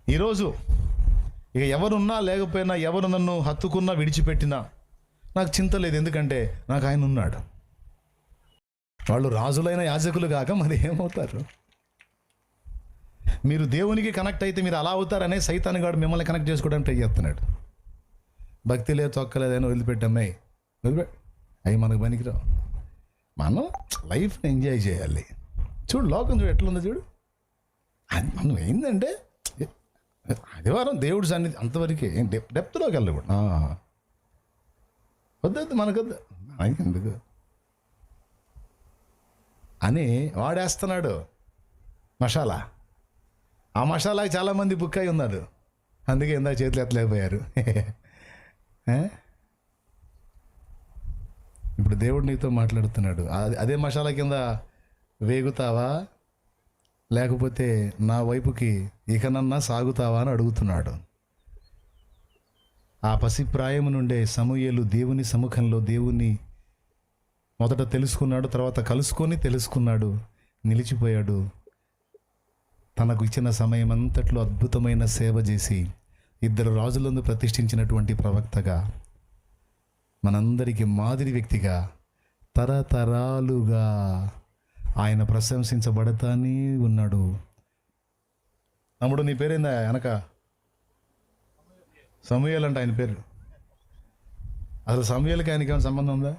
ఈరోజు ఇక ఎవరున్నా లేకపోయినా, ఎవరు నన్ను హత్తుకున్నా విడిచిపెట్టినా నాకు చింత లేదు. ఎందుకంటే నాకు ఆయన ఉన్నాడు. వాళ్ళు రాజులైన యాజకులు కాక మరి ఏమవుతారు? మీరు దేవునికి కనెక్ట్ అయితే మీరు అలా అవుతారనే సైతానుగాడు మిమ్మల్ని కనెక్ట్ చేసుకోవడానికి ట్రై చేస్తున్నాడు. భక్తి లేదు, తొక్కలేదని వదిలిపెట్టమ్మాయి, అవి మనకు పనికిరావు. మనం లైఫ్ని ఎంజాయ్ చేయాలి. చూడు లోకం చూడు ఎట్లుందో చూడు. అది మనం ఏంటంటే ఆదివారం దేవుడి సన్నిధి అంతవరకే, డెప్త్లోకి వెళ్ళకూడదు. వద్దొద్దు, మనకొద్దు, ఎందుకు అని వాడేస్తున్నాడు మసాలా. ఆ మసాలాకి చాలామంది బుక్ అయి ఉన్నారు. అందుకే ఇందాక చేతులు ఎత్తలేకపోయారు. ఇప్పుడు దేవుడు నీతో మాట్లాడుతున్నాడు. అదే మసాలా కింద వేగుతావా, లేకపోతే నా వైపుకి ఇకనన్నా సాగుతావా అని అడుగుతున్నాడు. ఆ పసిప్రాయము నుండే సమూయేలు దేవుని సముఖంలో దేవుని మొదట తెలుసుకున్నాడు, తర్వాత కలుసుకొని తెలుసుకున్నాడు, నిలిచిపోయాడు. తనకు ఇచ్చిన సమయం అంతట్లో అద్భుతమైన సేవ చేసి 2 రాజులను ప్రతిష్ఠించినటువంటి ప్రవక్తగా, మనందరికీ మాదిరి వ్యక్తిగా తరతరాలుగా ఆయన ప్రశంసించబడతానే ఉన్నాడు. తమ్ముడు నీ పేరేందా వెనక? సమూయేలు అంట ఆయన పేరు. అసలు సమూయేలుకి ఆయనకి ఏమైనా సంబంధం ఉందా?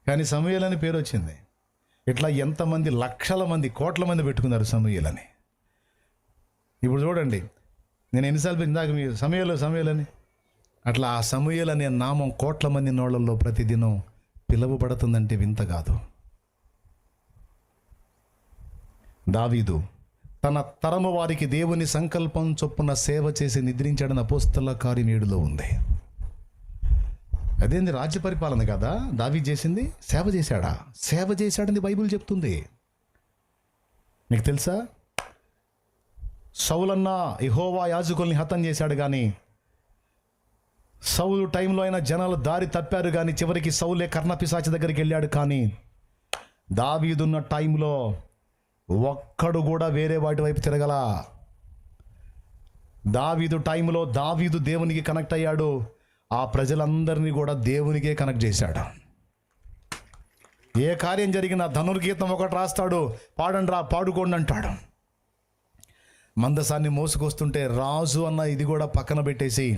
కానీ సమూయేలు అని పేరు వచ్చింది. ఇట్లా ఎంతమంది లక్షల మంది, కోట్ల మంది పెట్టుకున్నారు సమూయేలు అని. ఇప్పుడు చూడండి, నేను ఎన్నిసార్లు ఇందాక మీ సమూయేలు అని, అట్లా ఆ సమూయేలు అనే నామం కోట్ల మంది నోళ్ళల్లో ప్రతిదినం పిలువబడుతుందంటే వింత కాదు. దావీదు తన తరము వారికి దేవుని సంకల్పం చొప్పున సేవ చేసి నిద్రించాడని అపోస్తల కార్యం 7లో ఉంది. అదేంది, రాజ్య పరిపాలన కదా దావీదు చేసింది? సేవ చేశాడా? సేవ చేశాడని బైబిల్ చెప్తుంది. మీకు తెలుసా, సౌలన్న యెహోవా యాజకుల్ని హతం చేశాడు, కానీ సౌలు టైంలో అయినా జనాలు దారి తప్పారు, కానీ చివరికి సౌలే కర్ణపిశాచి దగ్గరికి వెళ్ళాడు. కానీ దావీదున్న టైంలో ఒక్కడు కూడా వేరే వాటి వైపు తిరగల. దావీదు టైంలో దావీదు దేవునికి కనెక్ట్ అయ్యాడు. ఆ ప్రజలందరినీ కూడా దేవునికే కనెక్ట్ చేశాడు. ఏ కార్యం జరిగినా ధనుర్గీతం ఒకటి రాస్తాడు, పాడండి రా పాడుకోండి అంటాడు. మందసాన్ని మోసుకొస్తుంటే రాజు అన్న ఇది కూడా పక్కన పెట్టేసి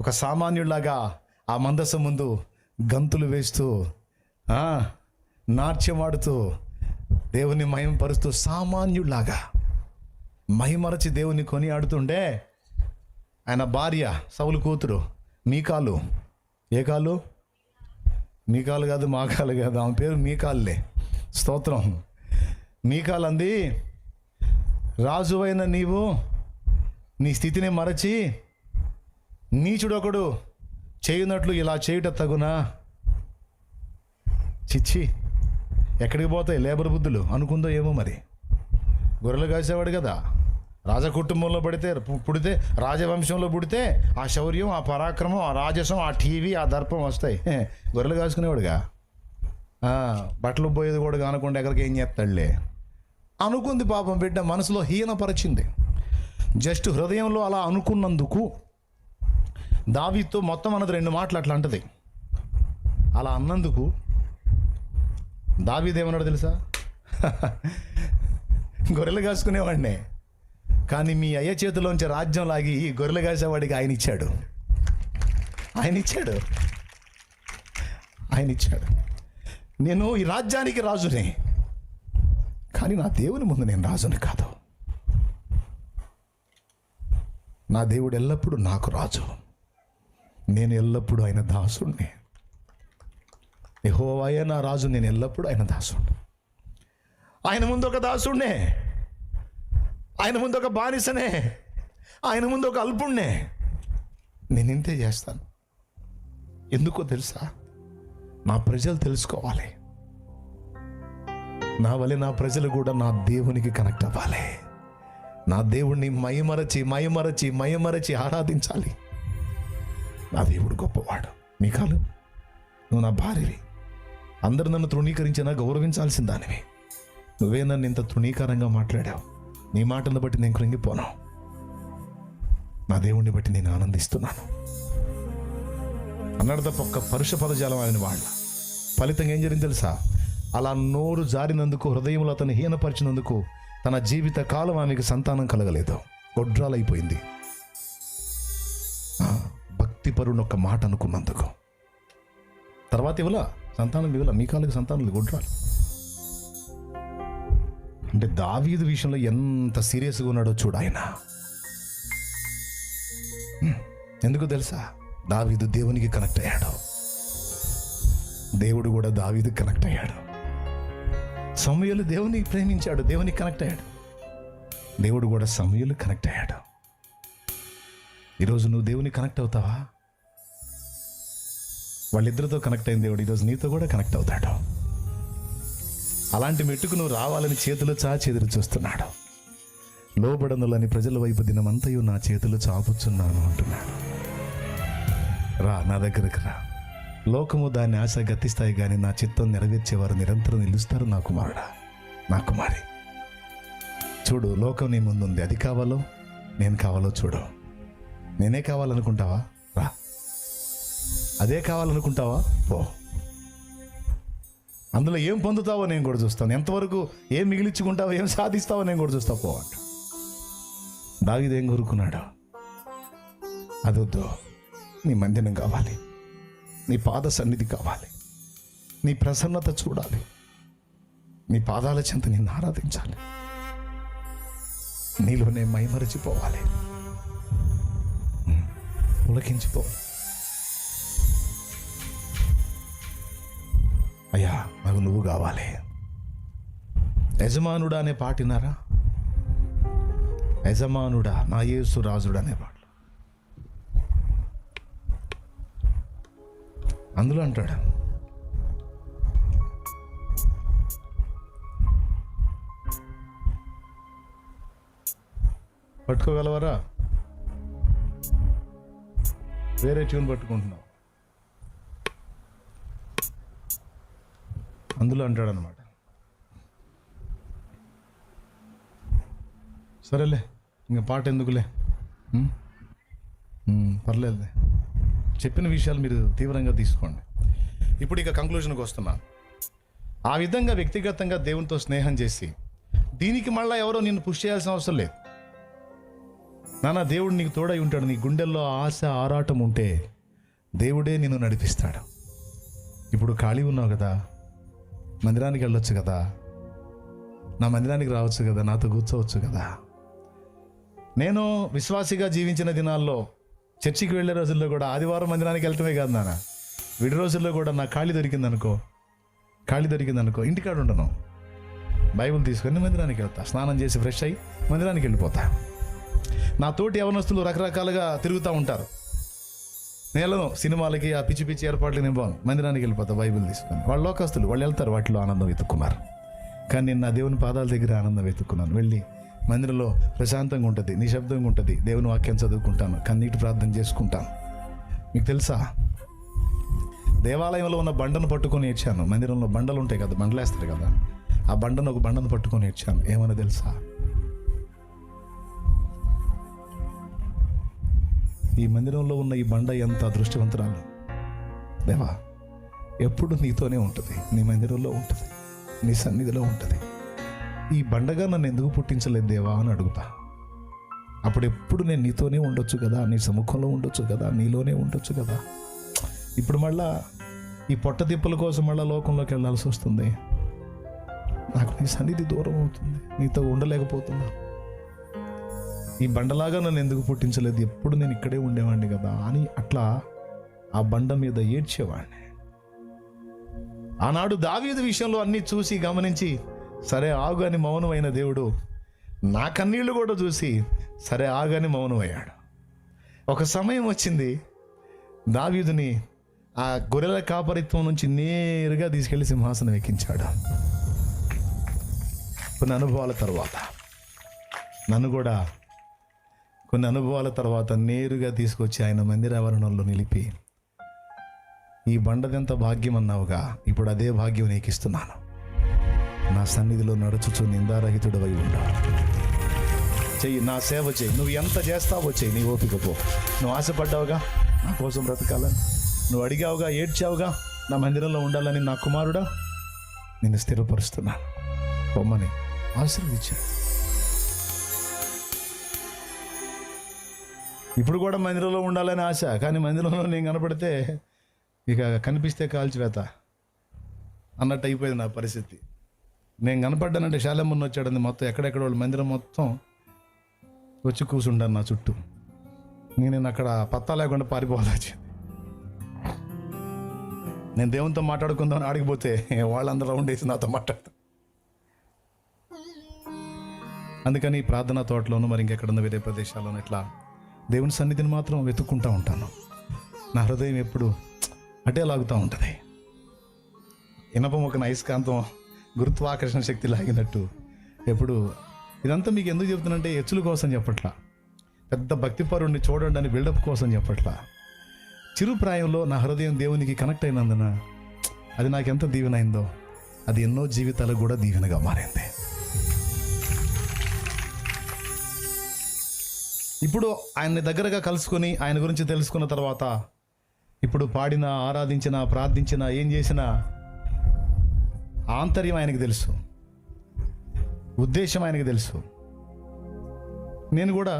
ఒక సామాన్యుడిలాగా ఆ మందసం ముందు గంతులు వేస్తూ నాట్యం ఆడుతూ దేవుని మహిమపరుస్తూ సామాన్యుడిలాగా మహిమరచి దేవుని కొని ఆడుతుండే ఆయన భార్య సౌలు కూతురు మీకాలు. ఏ కాలు? మీకాలు కాదు, మా కాలు కాదు, ఆమె పేరు మీకాలులే. స్తోత్రం. మీకాలు అంది, రాజువైన నీవు నీ స్థితిని మరచి నీచుడొకడు చేయునట్లు ఇలా చేయుట తగునా? చిచ్చి, ఎక్కడికి పోతాయి లేబర్ బుద్ధులు అనుకుందో ఏమో. మరి గొర్రెలు కాసేవాడు కదా, రాజ కుటుంబంలో పుడితే రాజవంశంలో పుడితే ఆ శౌర్యం, ఆ పరాక్రమం, ఆ రాజసం, ఆ టీవీ, ఆ దర్పం వస్తాయి. గొర్రెలు కాసుకునేవాడుగా, బట్టలు పోయేది కూడా కానకుండా ఎక్కడికి ఏం చేస్తాడులే అనుకుంది. పాపం బిడ్డ మనసులో హీనపరిచింది. జస్ట్ హృదయంలో అలా అనుకున్నందుకు దావీదుతో మొత్తం అన్నది 2 మాటలు అట్లా అంటది. అలా అన్నందుకు దావీదు ఏమన్నాడు తెలుసా? గొర్రెలు కాసుకునేవాడినే, కానీ మీ అయ్య చేతిలోంచి రాజ్యం లాగి ఈ గొర్రెలు కాసేవాడికి ఆయన ఇచ్చాడు. నేను ఈ రాజ్యానికి రాజునే, కానీ నా దేవుని ముందు నేను రాజుని కాదు. నా దేవుడు ఎల్లప్పుడూ నాకు రాజు, నేను ఎల్లప్పుడూ ఆయన దాసుడిని. యెహోవాయే నా రాజు, నేను ఎల్లప్పుడూ ఆయన దాసుడు. ఆయన ముందు ఒక దాసుడినే, ఆయన ముందు ఒక బానిసనే, ఆయన ముందు ఒక అల్పుణ్ణే. నేను ఇంతే చేస్తాను. ఎందుకో తెలుసా? నా ప్రజలు తెలుసుకోవాలి, నా వలె నా ప్రజలు కూడా నా దేవునికి కనెక్ట్ అవ్వాలి. నా దేవుణ్ణి మయమరచి ఆరాధించాలి. నా దేవుడు గొప్పవాడు. మీకాలు, నువ్వు నా భార్యవి. అందరు నన్ను తృణీకరించినా గౌరవించాల్సిన దానివి. నువ్వే నన్ను ఇంత తృణీకరంగా మాట్లాడావు. నీ మాటలను బట్టి నేను కృంగిపోను. నా దేవుణ్ణి బట్టి నేను ఆనందిస్తున్నాను అన్నాడు తప్ప ఒక్క పరుష పదజాలం ఆయన వాళ్ళ. ఫలితంగా ఏం జరిగింది తెలుసా? అలా నోరు జారినందుకు, హృదయంలో అతను హీనపరిచినందుకు తన జీవిత కాలం ఆమెకు సంతానం కలగలేదు. గొడ్రాలైపోయింది. భక్తిపరుని ఒక్క మాట అనుకున్నందుకు. తర్వాత ఇవ్వలా సంతానం, ఇవ్వలా. మీ కాళ్ళకి సంతానం గొడ్రాలు. అంటే దావీదు విషయంలో ఎంత సీరియస్గా ఉన్నాడో చూడు ఆయన. ఎందుకు తెలుసా? దావీదు దేవునికి కనెక్ట్ అయ్యాడు. దేవుడు కూడా దావీదు కనెక్ట్ అయ్యాడు. సమూయేలు దేవుని ప్రేమించాడు, దేవునికి కనెక్ట్ అయ్యాడు. దేవుడు కూడా సమూయేలు కనెక్ట్ అయ్యాడు. ఈరోజు నువ్వు దేవునికి కనెక్ట్ అవుతావా? వాళ్ళిద్దరితో కనెక్ట్ అయిన దేవుడు ఈరోజు నీతో కూడా కనెక్ట్ అవుతాడు. అలాంటి మెట్టుకు నువ్వు రావాలని చేతులు చాచి ఎదురు చూస్తున్నాడు. లోబడనులని ప్రజల వైపు దినమంతయు నా చేతులు చాపుచున్నాను అంటున్నాడు. రా నా దగ్గరకు రా. లోకము దాన్ని ఆశ గతిస్తాయి కానీ నా చిత్తం నెరవేర్చేవారు నిరంతరం నిలుస్తారు. నా కుమారుడా, నా కుమారి, చూడు లోకం నీ ముందుంది. అది కావాలో నేను కావాలో చూడు. నేనే కావాలనుకుంటావా? రా. అదే కావాలనుకుంటావా? పో. అందులో ఏం పొందుతావో నేను కూడా చూస్తాను. ఎంతవరకు ఏం మిగిలించుకుంటావో, ఏం సాధిస్తావో నేను కూడా చూస్తా. పో అంట. దావీదు ఏం కోరుకున్నాడు? అదొద్దు, నీ మందిరం కావాలి, నీ పాద సన్నిధి కావాలి, నీ ప్రసన్నత చూడాలి, నీ పాదాల చెంత నిన్ను ఆరాధించాలి, నీలోనే మైమరచిపోవాలి, ఉలకించిపోవాలి. అయ్యా నాకు నువ్వు కావాలి. యజమానుడా అనే పాటినారా? యజమానుడా నా యేసు రాజుడు అనే పాట. అందులో అంటాడు, పట్టుకోగలవరా? వేరే ట్యూన్ పట్టుకుంటున్నావు. అందులో అంటాడు అనమాట. సరేలే, ఇంకా పాట ఎందుకులే, పర్లేదులే. చెప్పిన విషయాలు మీరు తీవ్రంగా తీసుకోండి. ఇప్పుడు ఇక కంక్లూజన్కి వస్తున్నాను. ఆ విధంగా వ్యక్తిగతంగా దేవునితో స్నేహం చేసి దీనికి మళ్ళీ ఎవరో నిన్ను పుష్ చేయాల్సిన అవసరం లేదు. నాన్న దేవుడు నీకు తోడై ఉంటాడు. నీ గుండెల్లో ఆశ ఆరాటం ఉంటే దేవుడే నిన్ను నడిపిస్తాడు. ఇప్పుడు ఖాళీ ఉన్నావు కదా, మందిరానికి వెళ్ళొచ్చు కదా, నా మందిరానికి రావచ్చు కదా, నాతో కూర్చోవచ్చు కదా. నేను విశ్వాసిగా జీవించిన దినాల్లో చర్చికి వెళ్ళే రోజుల్లో కూడా ఆదివారం మందిరానికి వెళ్తమే కాదు నాన్న, విడి రోజుల్లో కూడా నాకు ఖాళీ దొరికిందనుకో ఇంటికాడ ఉండను, బైబిల్ తీసుకొని మందిరానికి వెళ్తా, స్నానం చేసి ఫ్రెష్ అయ్యి మందిరానికి వెళ్ళిపోతా. నా తోటి యవనస్తులు రకరకాలుగా తిరుగుతూ ఉంటారు. నేను సినిమాలకి ఆ పిచ్చి పిచ్చి ఏర్పాట్లు నేను బాను, మందిరానికి వెళ్ళిపోతా బైబిల్ తీసుకొని. వాళ్ళు లోకస్తులు, వాళ్ళు వెళ్తారు, వాటిలో ఆనందం వెతుక్కున్నారు. కానీ నేను నా దేవుని పాదాల దగ్గర ఆనందం వెతుక్కున్నాను. వెళ్ళి మందిరంలో ప్రశాంతంగా ఉంటుంది, నిశ్శబ్దంగా ఉంటుంది, దేవుని వాక్యం చదువుకుంటాను, కన్నీటి ప్రార్థన చేసుకుంటాను. మీకు తెలుసా, దేవాలయంలో ఉన్న బండను పట్టుకొని ఏడ్చాను. మందిరంలో బండలు ఉంటాయి కదా, బండలు వేస్తారు కదా, ఆ ఒక బండను పట్టుకొని ఏడ్చాను. ఏమన్నా తెలుసా? ఈ మందిరంలో ఉన్న ఈ బండ ఎంత అదృష్టవంతురాలు. దేవా, ఎప్పుడు నీతోనే ఉంటుంది, నీ మందిరంలో ఉంటుంది, నీ సన్నిధిలో ఉంటుంది. ఈ బండగా నన్ను ఎందుకు పుట్టించలేదు దేవా అని అడుగుతా. అప్పుడు ఎప్పుడు నేను నీతోనే ఉండొచ్చు కదా, నీ సముఖంలో ఉండొచ్చు కదా, నీలోనే ఉండొచ్చు కదా. ఇప్పుడు మళ్ళా ఈ పొట్ట తిప్పల కోసం మళ్ళీ లోకంలోకి వెళ్ళాల్సి వస్తుంది. నాకు నీ సన్నిధి దూరం అవుతుంది, నీతో ఉండలేకపోతున్నా. ఈ బండలాగా నన్ను ఎందుకు పుట్టించలేదు, ఎప్పుడు నేను ఇక్కడే ఉండేవాడిని కదా అని అట్లా ఆ బండ మీద ఏడ్చేవాడిని. ఆనాడు దావీదు విషయంలో అన్నీ చూసి గమనించి సరే ఆగు అని మౌనమైన దేవుడు నా కన్నీళ్లు కూడా చూసి సరే ఆగు అని మౌనమయ్యాడు. ఒక సమయం వచ్చింది, దావీదుని ఆ గొర్రెల కాపరిత్వం నుంచి నేరుగా తీసుకెళ్లి సింహాసనం ఎక్కించాడు. కొన్ని అనుభవాల తర్వాత నేరుగా తీసుకొచ్చి ఆయన మందిరావరణంలో నిలిపి, ఈ బండదెంత భాగ్యం అన్నావుగా, ఇప్పుడు అదే భాగ్యం నీకు ఇస్తున్నాను, నా సన్నిధిలో నడుచుచు నిందారహితుడవై ఉండాలి. చెయ్యి, నా సేవ చెయ్యి. నువ్వు ఎంత చేస్తావో చెయ్యి, నీ ఓపిక పో. నువ్వు ఆశపడ్డావుగా నా కోసం బ్రతకాలని, నువ్వు అడిగావుగా, ఏడ్చావుగా నా మందిరంలో ఉండాలని, నా కుమారుడా నిన్ను స్థిరపరుస్తున్నాను బొమ్మని ఆశీర్వదించాను. ఇప్పుడు కూడా మందిరంలో ఉండాలని ఆశ, కానీ మందిరంలో నేను కనపడితే ఇక కనిపిస్తే కాల్చివేత అన్నట్టు అయిపోయింది నా పరిస్థితి. నేను కనపడ్డానంటే శాలమ్మన్న వచ్చాడండి, మొత్తం ఎక్కడెక్కడ వాళ్ళు మందిరం మొత్తం వచ్చి కూర్చుంటాను నా చుట్టూ. నేను అక్కడ పత్తా లేకుండా పారిపోవాలి వచ్చింది. నేను దేవునితో మాట్లాడుకుందామని ఆడిగిపోతే వాళ్ళందరూ రౌండ్ వేసి నాతో మాట్లాడతారు. అందుకని ప్రార్థనా తోటలోను మరి ఇంకెక్కడున్న వేరే ప్రదేశాల్లోనూ ఇట్లా దేవుని సన్నిధిని మాత్రం వెతుక్కుంటూ ఉంటాను. నా హృదయం ఎప్పుడు అటే లాగుతూ ఉంటుంది. ఇనపం ఒక అయస్కాంతం గురుత్వాకర్షణ శక్తి లాగినట్టు ఎప్పుడు. ఇదంతా మీకు ఎందుకు చెప్తున్నంటే హెచ్చుల కోసం చెప్పట్లా, పెద్ద భక్తిపరుణ్ణి చూడండి అని బిల్డప్ కోసం చెప్పట్లా. చిరు ప్రాయంలో నా హృదయం దేవునికి కనెక్ట్ అయినందున అది నాకు ఎంత దీవెనైందో అది ఎన్నో జీవితాలకు కూడా దీవెనగా మారింది. ఇప్పుడు ఆయన్ని దగ్గరగా కలుసుకొని ఆయన గురించి తెలుసుకున్న తర్వాత ఇప్పుడు పాడిన, ఆరాధించిన, ప్రార్థించిన, ఏం చేసినా ఆంతర్యం ఆయనకు తెలుసు, ఉద్దేశం ఆయనకు తెలుసు. నేను కూడా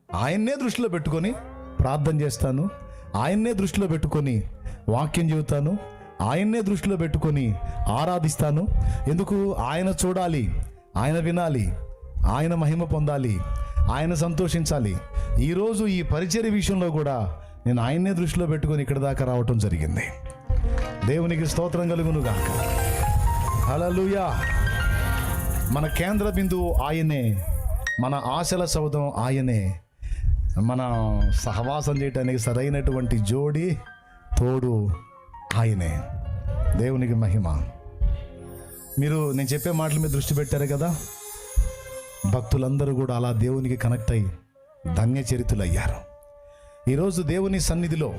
ఆయన్నే దృష్టిలో పెట్టుకొని ప్రార్థన చేస్తాను, ఆయన్నే దృష్టిలో పెట్టుకొని వాక్యం చెబుతాను, ఆయన్నే దృష్టిలో పెట్టుకొని ఆరాధిస్తాను. ఎందుకు? ఆయన చూడాలి, ఆయన వినాలి, ఆయన మహిమ పొందాలి, ఆయన సంతోషించాలి. ఈరోజు ఈ పరిచర్య విషయంలో కూడా నేను ఆయన్నే దృష్టిలో పెట్టుకొని ఇక్కడ దాకా రావటం జరిగింది. దేవునికి స్తోత్రం కలుగును గాక. హల్లెలూయా. మన కేంద్ర బిందువు ఆయనే, మన ఆశల సౌధం ఆయనే, మన సహవాసం చేయటానికి సరైనటువంటి జోడి తోడు ఆయనే. దేవునికి మహిమ. మీరు నేను చెప్పే మాటల మీద దృష్టి పెట్టారు కదా, భక్తులందరూ కూడా అలా దేవునికి కనెక్ట్ అయ్యి ధన్యచరితులు అయ్యారు. ఈరోజు దేవుని సన్నిధిలో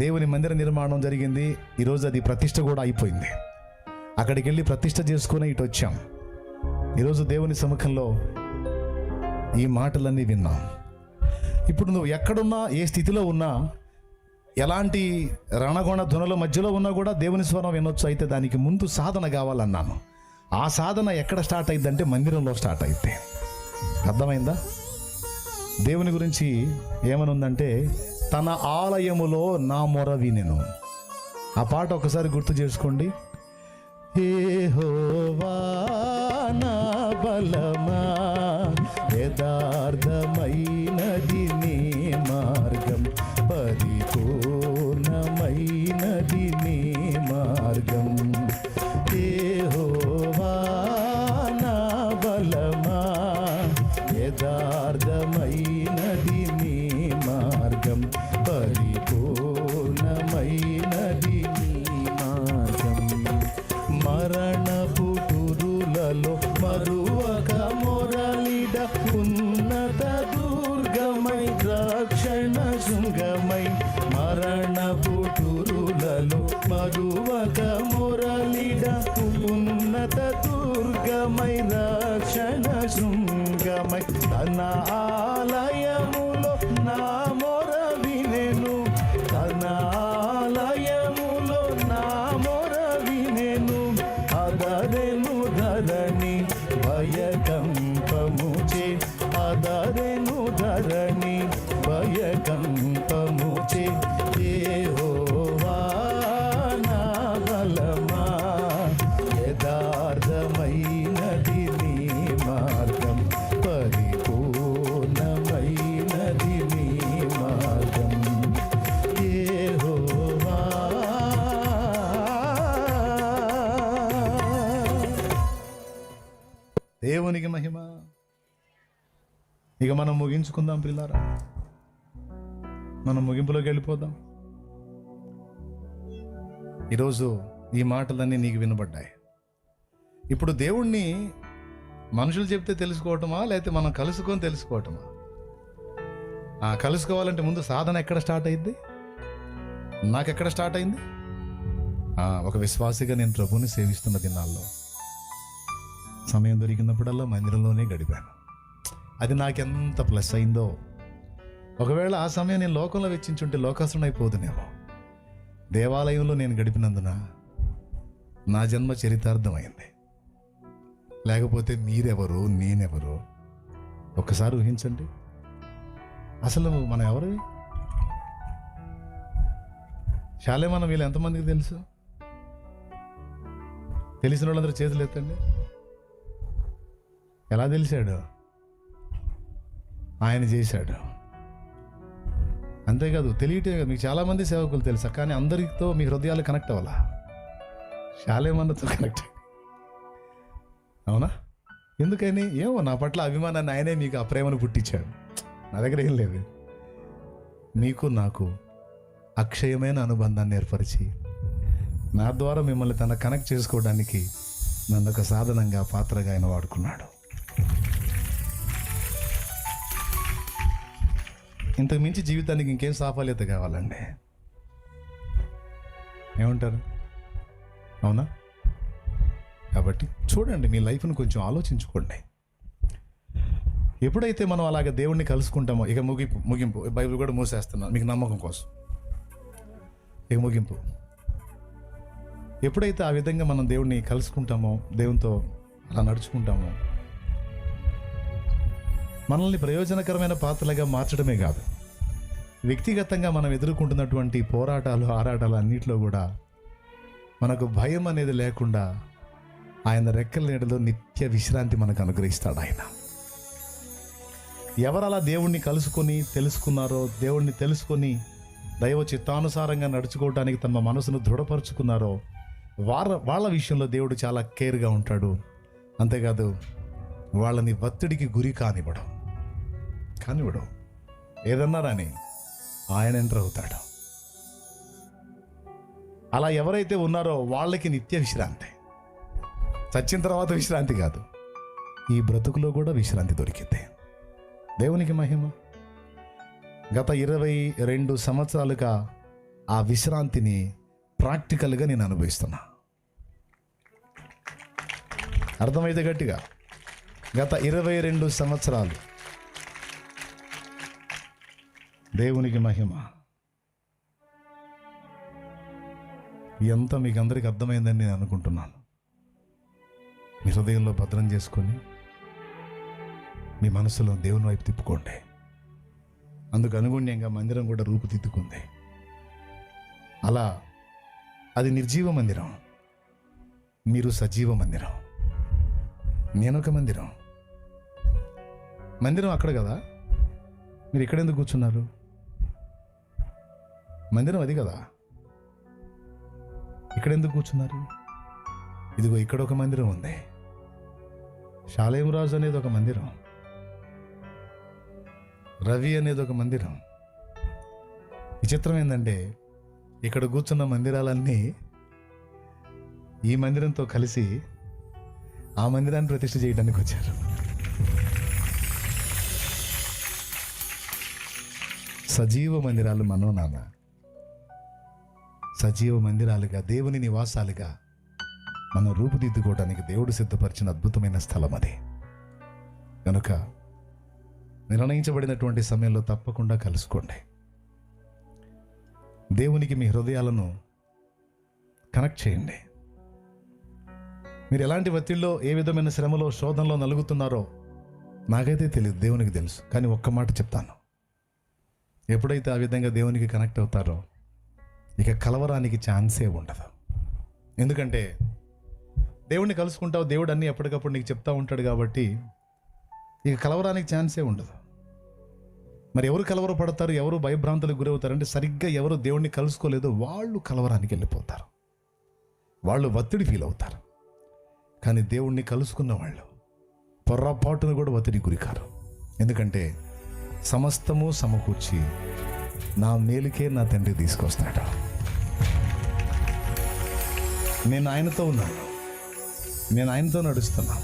దేవుని మందిర నిర్మాణం జరిగింది. ఈరోజు అది ప్రతిష్ఠ కూడా అయిపోయింది. అక్కడికి వెళ్ళి ప్రతిష్ఠ చేసుకుని ఇటు వచ్చాం. ఈరోజు దేవుని సముఖంలో ఈ మాటలన్నీ విన్నాం. ఇప్పుడు నువ్వు ఎక్కడున్నా, ఏ స్థితిలో ఉన్నా, ఎలాంటి రణగొణ ధ్వనుల మధ్యలో ఉన్నా కూడా దేవుని స్వరం వినొచ్చు. అయితే దానికి ముందు సాధన కావాలన్నాను. ఆ సాధన ఎక్కడ స్టార్ట్ అయిందంటే మందిరంలో స్టార్ట్ అయితే. అర్థమైందా? దేవుని గురించి ఏమనుందంటే తన ఆలయములో నా మొర వినెను. ఆ పాట ఒకసారి గుర్తు చేసుకోండి. యెహోవా నా బలమా, యథార్థమైనది నీ మార్గం, పరిపూర్ణమైనది నీ మార్గం. యెహోవా నా బలమా, యథార్థమైనది నీ మార్గం, పరిపూర్ణమైనది నీ మార్గం. మరణపు టురులలో మరువక మొరలిడ, ఉన్నత దుర్గమై రక్షణ శృంగమై. మరణపు టురులలో మరువక మొరలిడ, ఉన్నత దుర్గమై రక్షణ శృంగమై. తన ఆలయములో నా మొర వినెను, తన ఆలయములో నా మొర వినెను. అదరెను ధరణి భయకంపముచే, అదరెను ధరణి భయకంపముచే. యెహోవా నా బలమా, యథార్థమైనది నీ మార్గం, పరిపూర్ణమైనది నీ మార్గం. యెహోవా. దేవునికి మహిమ. ఇక మనం ముగించుకుందాం పిల్లారా, మనం ముగింపులోకి వెళ్ళిపోదాం. ఈరోజు ఈ మాటలన్నీ నీకు వినబడ్డాయి. ఇప్పుడు దేవుణ్ణి మనుషులు చెప్తే తెలుసుకోవటమా, లేకపోతే మనం కలుసుకొని తెలుసుకోవటమా? కలుసుకోవాలంటే ముందు సాధన ఎక్కడ స్టార్ట్ అయింది? నాకెక్కడ స్టార్ట్ అయింది? ఒక విశ్వాసిగా నేను ప్రభువుని సేవిస్తున్న దినాల్లో సమయం దొరికినప్పుడల్లా మందిరంలోనే గడిపాను. అది నాకెంత ప్లస్ అయిందో. ఒకవేళ ఆ సమయం నేను లోకంలో వెచ్చించుంటే లోకాసురుని అయిపోదునేమో. దేవాలయంలో నేను గడిపినందున నా జన్మ చరితార్థమైంది. లేకపోతే మీరెవరు, నేనెవరు ఒక్కసారి ఊహించండి. అసలు మనం ఎవరు? శాలేమానం వీళ్ళు ఎంతమందికి తెలుసు? తెలిసిన వాళ్ళందరూ చేతులు ఎత్తండి. ఎలా తెలిసాడు? ఆయన చేశాడు. అంతేకాదు, తెలియటే కదా. మీకు చాలామంది సేవకులు తెలుసా, కానీ అందరితో మీ హృదయాలు కనెక్ట్ అవ్వాలా? శాలేమానతో కనెక్ట్. అవునా? ఎందుకని? ఏమో, నా పట్ల అభిమానాన్ని ఆయనే మీకు ఆ ప్రేమను పుట్టించాడు. నా దగ్గర ఏం లేదు. మీకు నాకు అక్షయమైన అనుబంధాన్ని ఏర్పరిచి నా ద్వారా మిమ్మల్ని తన కనెక్ట్ చేసుకోవడానికి నన్ను ఒక సాధనంగా, పాత్రగా ఆయన వాడుకున్నాడు. ఇంతకు మించి జీవితానికి ఇంకేం సాఫల్యత కావాలండి? ఏమంటారు? అవునా? కాబట్టి చూడండి, మీ లైఫ్ను కొంచెం ఆలోచించుకోండి. ఎప్పుడైతే మనం అలాగే దేవుణ్ణి కలుసుకుంటామో, ఇక ముగింపు బైబిల్ కూడా మూసేస్తున్నాను మీకు నమ్మకం కోసం. ఇక ముగింపు. ఎప్పుడైతే ఆ విధంగా మనం దేవుణ్ణి కలుసుకుంటామో, దేవునితో అలా నడుచుకుంటామో, మనల్ని ప్రయోజనకరమైన పాత్రలుగా మార్చడమే కాదు, వ్యక్తిగతంగా మనం ఎదుర్కొంటున్నటువంటి పోరాటాలు, ఆరాటాలు అన్నింటిలో కూడా మనకు భయం అనేది లేకుండా ఆయన రెక్కల నీడలో నిత్య విశ్రాంతి మనకు అనుగ్రహిస్తాడు ఆయన. ఎవరు అలా దేవుణ్ణి కలుసుకొని తెలుసుకున్నారో, దేవుణ్ణి తెలుసుకొని దైవ చిత్తానుసారంగా నడుచుకోవడానికి తమ మనసును దృఢపరుచుకున్నారో వాళ్ళ విషయంలో దేవుడు చాలా కేర్గా ఉంటాడు. అంతేకాదు, వాళ్ళని ఒత్తిడికి గురి కానివ్వడు. ఏదన్నా రాని ఆయన ఎంటర్ అవుతాడు. అలా ఎవరైతే ఉన్నారో వాళ్ళకి నిత్య విశ్రాంతి. చచ్చిన తర్వాత విశ్రాంతి కాదు, ఈ బ్రతుకులో కూడా విశ్రాంతి దొరికింది. దేవునికి మహిమ. గత 22 సంవత్సరాలుగా ఆ విశ్రాంతిని ప్రాక్టికల్గా నేను అనుభవిస్తున్నా. అర్థమైతే గట్టిగా, గత 22 సంవత్సరాలు. దేవునికి మహిమ. ఎంత మీకు అందరికి అర్థమైందని నేను అనుకుంటున్నాను. మీ హృదయంలో భద్రం చేసుకొని మీ మనసులో దేవుని వైపు తిప్పుకోండి. అందుకు అనుగుణ్యంగా మందిరం కూడా రూపుదిద్దుకుంది. అలా అది నిర్జీవ మందిరం, మీరు సజీవ మందిరం, నేనొక మందిరం. మందిరం అక్కడ కదా, మీరు ఇక్కడ ఎందుకు కూర్చున్నారు? మందిరం అది కదా, ఇక్కడ ఎందుకు కూర్చున్నారు? ఇదిగో ఇక్కడ ఒక మందిరం ఉంది. శాలేమరాజు అనేది ఒక మందిరం, రవి అనేది ఒక మందిరం. విచిత్రం ఏంటంటే, ఇక్కడ కూర్చున్న మందిరాలన్నీ ఈ మందిరంతో కలిసి ఆ మందిరాన్ని ప్రతిష్ఠ చేయడానికి వచ్చారు. సజీవ మందిరాలు మనం నాన్న, సజీవ మందిరాలుగా, దేవుని నివాసాలుగా మనం రూపుదిద్దుకోవడానికి దేవుడు సిద్ధపరిచిన అద్భుతమైన స్థలం అది. కనుక నిర్ణయించబడినటువంటి సమయంలో తప్పకుండా కలుసుకోండి. దేవునికి మీ హృదయాలను కనెక్ట్ చేయండి. మీరు ఎలాంటి ఒత్తిడిలో, ఏ విధమైన శ్రమలో, శోధనలో నలుగుతున్నారో నాకైతే తెలియదు, దేవునికి తెలుసు. కానీ ఒక్క మాట చెప్తాను, ఎప్పుడైతే ఆ విధంగా దేవునికి కనెక్ట్ అవుతారో ఇక కలవరానికి ఛాన్సే ఉండదు. ఎందుకంటే దేవుణ్ణి కలుసుకుంటావు, దేవుడు అన్నీ ఎప్పటికప్పుడు నీకు చెప్తా ఉంటాడు కాబట్టి ఇక కలవరానికి ఛాన్సే ఉండదు. మరి ఎవరు కలవరపడతారు, ఎవరు భయభ్రాంతులకు గురవుతారంటే, సరిగ్గా ఎవరు దేవుణ్ణి కలుసుకోలేదో వాళ్ళు కలవరానికి వెళ్ళిపోతారు, వాళ్ళు ఒత్తిడి ఫీల్ అవుతారు. కానీ దేవుణ్ణి కలుసుకున్న వాళ్ళు పొర్రపాటును కూడా ఒత్తిడి గురికారు. ఎందుకంటే సమస్తము సమకూర్చి నా మేలుకే నా తండ్రి తీసుకొస్తాడు. నేను ఆయనతో ఉన్నాను, నేను ఆయనతో నడుస్తున్నా.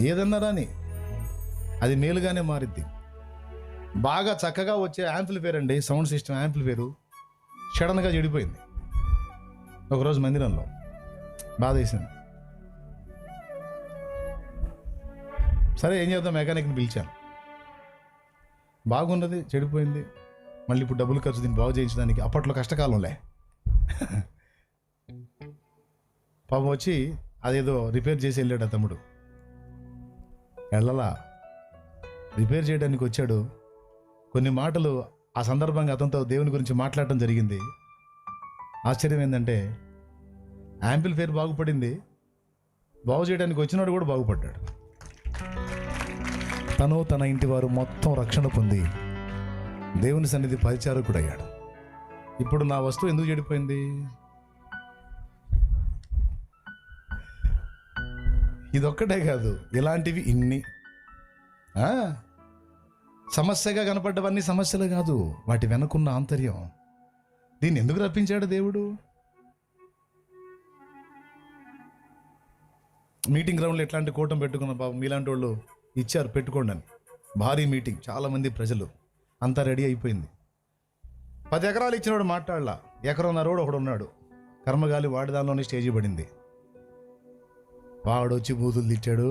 ఏదన్నా రాని అది మేలుగానే మారిద్ది. బాగా చక్కగా వచ్చే యాంప్లిఫైర్ అండి, సౌండ్ సిస్టమ్ యాంప్లిఫైరు సడన్గా చెడిపోయింది. ఒకరోజు మందిరంలో బాధ వేసింది. సరే ఏం చేద్దాం, మెకానిక్ని పిలిచాను. బాగున్నది, చెడిపోయింది, మళ్ళీ ఇప్పుడు డబ్బులు ఖర్చు దీన్ని బాగు చేయించడానికి. అప్పట్లో కష్టకాలంలే. పాపం వచ్చి అదేదో రిపేర్ చేసి వెళ్ళాడు ఆ తమ్ముడు. వెళ్ళలా, రిపేర్ చేయడానికి వచ్చాడు. కొన్ని మాటలు ఆ సందర్భంగా అతనితో దేవుని గురించి మాట్లాడటం జరిగింది. ఆశ్చర్యం ఏంటంటే యాంప్లిఫైర్ బాగుపడింది, బాగు చేయడానికి వచ్చినాడు కూడా బాగుపడ్డాడు. తను తన ఇంటి వారు మొత్తం రక్షణ పొంది దేవుని సన్నిధి పరిచారకుడు అయ్యాడు. ఇప్పుడు నా వస్తువు ఎందుకు చెడిపోయింది? ఇదొక్కటే కాదు, ఇలాంటివి ఇన్ని. సమస్యగా కనపడ్డవన్నీ సమస్యలు కాదు, వాటి వెనుకున్న ఆంతర్యం. దీన్ని ఎందుకు రప్పించాడు దేవుడు? మీటింగ్ గ్రౌండ్లో ఎట్లాంటి కూటం పెట్టుకున్న బాబు మీలాంటి వాళ్ళు ఇచ్చారు, పెట్టుకోండి అని. భారీ మీటింగ్, చాలామంది ప్రజలు, అంతా రెడీ అయిపోయింది. 10 ఎకరాలు ఇచ్చినవాడు మాట్లాడలా, ఎకరన్నరోడు ఒకడు ఉన్నాడు. కర్మగాలి వాడి దానిలోనే స్టేజీ పడింది. వాడు వచ్చి బూతులు తిట్టాడు.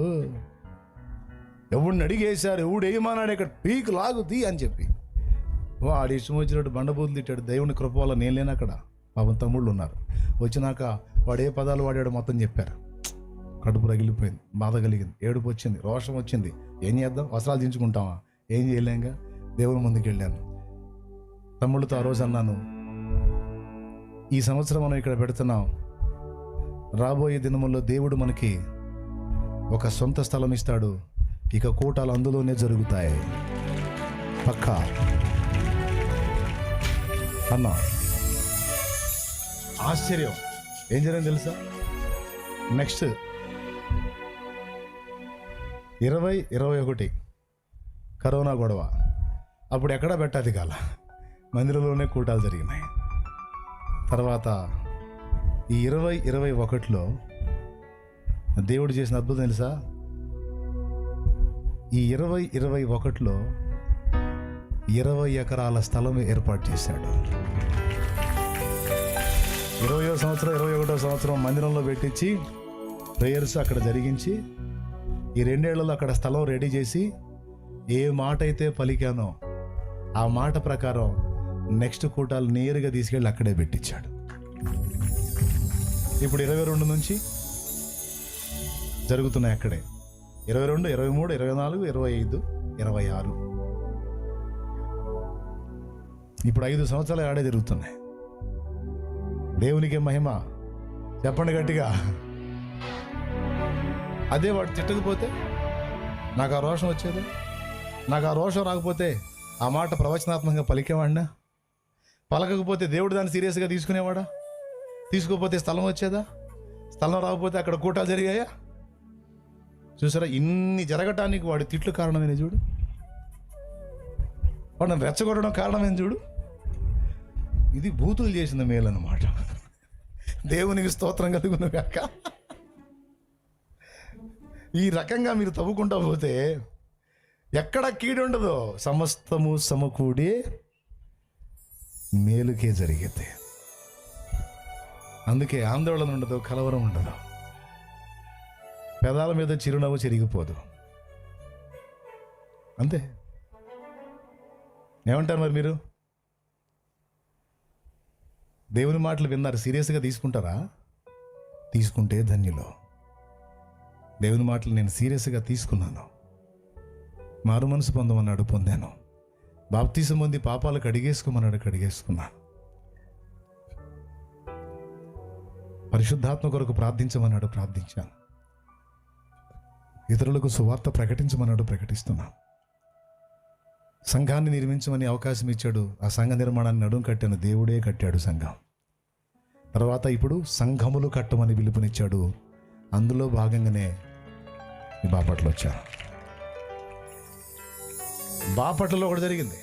ఎవడిని అడిగేశారు, ఎవడు ఏమన్నాడు, ఇక్కడ పీక్ లాగుతీ అని చెప్పి వాడు ఇష్టం వచ్చినట్టు బండబూతులు తిట్టాడు. దేవుని కృప వల్ల నేను లేను అక్కడ, పాపం తమ్ముళ్ళు ఉన్నారు. వచ్చినాక వాడు ఏ పదాలు వాడాడు మొత్తం చెప్పారు. కడుపు రగిలిపోయింది, బాధ కలిగింది, ఏడుపు వచ్చింది, రోషం వచ్చింది. ఏం చేద్దాం, వస్త్రాలు దించుకుంటామా? ఏం చేయలేంగా దేవుని ముందుకు వెళ్ళాను. తమ్ముళ్ళతో ఆ రోజు అన్నాను, ఈ సంవత్సరం మనం ఇక్కడ పెడుతున్నాం, రాబోయే దినముల్లో దేవుడు మనకి ఒక సొంత స్థలం ఇస్తాడు, ఇక కూటాలు అందులోనే జరుగుతాయి పక్కా అన్నా. ఆశ్చర్యం ఏం జరిగింది తెలుసా? నెక్స్ట్ 2021 కరోనా గొడవ. అప్పుడు ఎక్కడా పెట్టాది కాల, మందిరంలోనే కూటాలు జరిగినాయి. తర్వాత ఈ 2021లో దేవుడు చేసిన అద్భుతం తెలుసా? ఈ 2021లో 20 ఎకరాల స్థలం ఏర్పాటు చేశాడు. 20వ సంవత్సరం 21వ సంవత్సరం మందిరంలో పెట్టించి ప్రేయర్స్ అక్కడ జరిగించి, ఈ 2 ఏళ్లలో అక్కడ స్థలం రెడీ చేసి, ఏ మాట అయితే పలికానో ఆ మాట ప్రకారం నెక్స్ట్ కూటాలు నేరుగా తీసుకెళ్ళి అక్కడే పెట్టించాడు. ఇప్పుడు 22 నుంచి జరుగుతున్నాయి అక్కడే. 22, 23, 24, 25, 26 ఇప్పుడు 5 సంవత్సరాలు ఆడే జరుగుతున్నాయి. దేవునికి మహిమ, చెప్పండి గట్టిగా. అదే వాడు తిట్టకపోతే నాకు ఆ రోషం వచ్చేది. నాకు ఆ రోషం రాకపోతే ఆ మాట ప్రవచనాత్మకంగా పలికేవాడినా? పలకకపోతే దేవుడు దాన్ని సీరియస్గా తీసుకునేవాడా? తీసుకోకపోతే స్థలం వచ్చేదా? స్థలం రాకపోతే అక్కడ కూటాలు జరిగాయా? చూసారా, ఇన్ని జరగటానికి వాడి తిట్లు కారణమైన చూడు, వాడిని రెచ్చగొట్టడం కారణమైన చూడు. ఇది బూతులు చేసిన మేలన్నమాట. దేవునికి స్తోత్రం కలుగును గాక. ఈ రకంగా మీరు తవ్వుకుంటా పోతే ఎక్కడ కీడు ఉండదు, సమస్తము సమకూడి మేలుకే జరిగితే. అందుకే ఆందోళన ఉండదు, కలవరం ఉండదు, పెదాల మీద చిరునవ్వు చెరిగిపోదు. అంతే. ఏమంటారు మరి మీరు? దేవుని మాటలు విన్నారు, సీరియస్గా తీసుకుంటారా? తీసుకుంటే ధన్యులు. దేవుని మాటలు నేను సీరియస్గా తీసుకున్నాను. మారు మనసు పొందమన్నాడు, పొందాను. బాప్తీసం పొంది పాపాలు కడిగేసుకోమన్నాడు, కడిగేసుకున్నాను. పరిశుద్ధాత్మ కొరకు ప్రార్థించమన్నాడు, ప్రార్థించాను. ఇతరులకు సువార్త ప్రకటించమన్నాడు, ప్రకటిస్తున్నాను. సంఘాన్ని నిర్మించమని అవకాశం ఇచ్చాడు, ఆ సంఘ నిర్మాణాన్ని నడుం కట్టాను, దేవుడే కట్టాడు సంఘం. తర్వాత ఇప్పుడు సంఘములు కట్టమని పిలుపునిచ్చాడు, అందులో భాగంగానే ఈ బాపట్ల వచ్చాను. బాపట్లలో ఒకటి జరిగింది.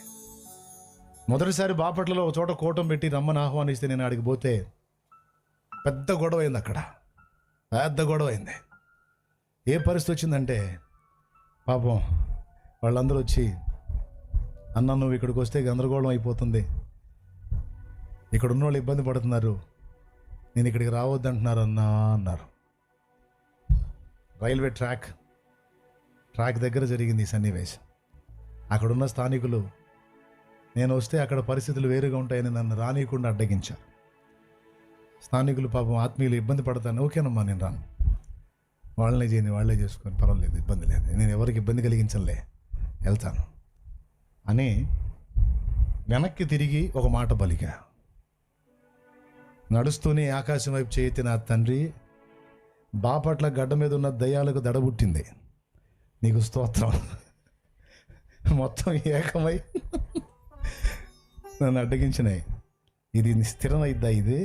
మొదటిసారి బాపట్లలో ఒక చోట కూటం పెట్టి రమ్మని ఆహ్వానిస్తే నేను ఆడికి పోతే పెద్ద గొడవ అయింది. అక్కడ పెద్ద గొడవ అయింది. ఏ పరిస్థితి వచ్చిందంటే, పాపం వాళ్ళందరూ వచ్చి, అన్న నువ్వు ఇక్కడికి వస్తే గందరగోళం అయిపోతుంది, ఇక్కడ ఉన్న వాళ్ళు ఇబ్బంది పడుతున్నారు, నేను ఇక్కడికి రావద్దంటున్నారు అన్నా అన్నారు. రైల్వే ట్రాక్ ట్రాక్ దగ్గర జరిగింది ఈ సన్నివేశం. అక్కడున్న స్థానికులు నేను వస్తే అక్కడ పరిస్థితులు వేరుగా ఉంటాయని నన్ను రానియకుండా అడ్డగించారు. స్థానికులు పాపం ఆత్మీయులు ఇబ్బంది పడతాను. ఓకేనమ్మా నేను రాను, వాళ్ళనే చేయని వాళ్ళే చేసుకొని పర్వాలేదు, ఇబ్బంది లేదు, నేను ఎవరికి ఇబ్బంది కలిగించలే, వెళ్తాను అని వెనక్కి తిరిగి ఒక మాట పలికా. నడుస్తూనే ఆకాశం వైపు చేయెత్తి, నా తండ్రి, బాపట్ల గడ్డ మీద ఉన్న దయ్యాలకు దడబుట్టింది, నీకు స్తోత్రం. మొత్తం ఏకమై నన్ను అడ్డగించినాయి. ఇది స్థిరమైద్దా? ఇది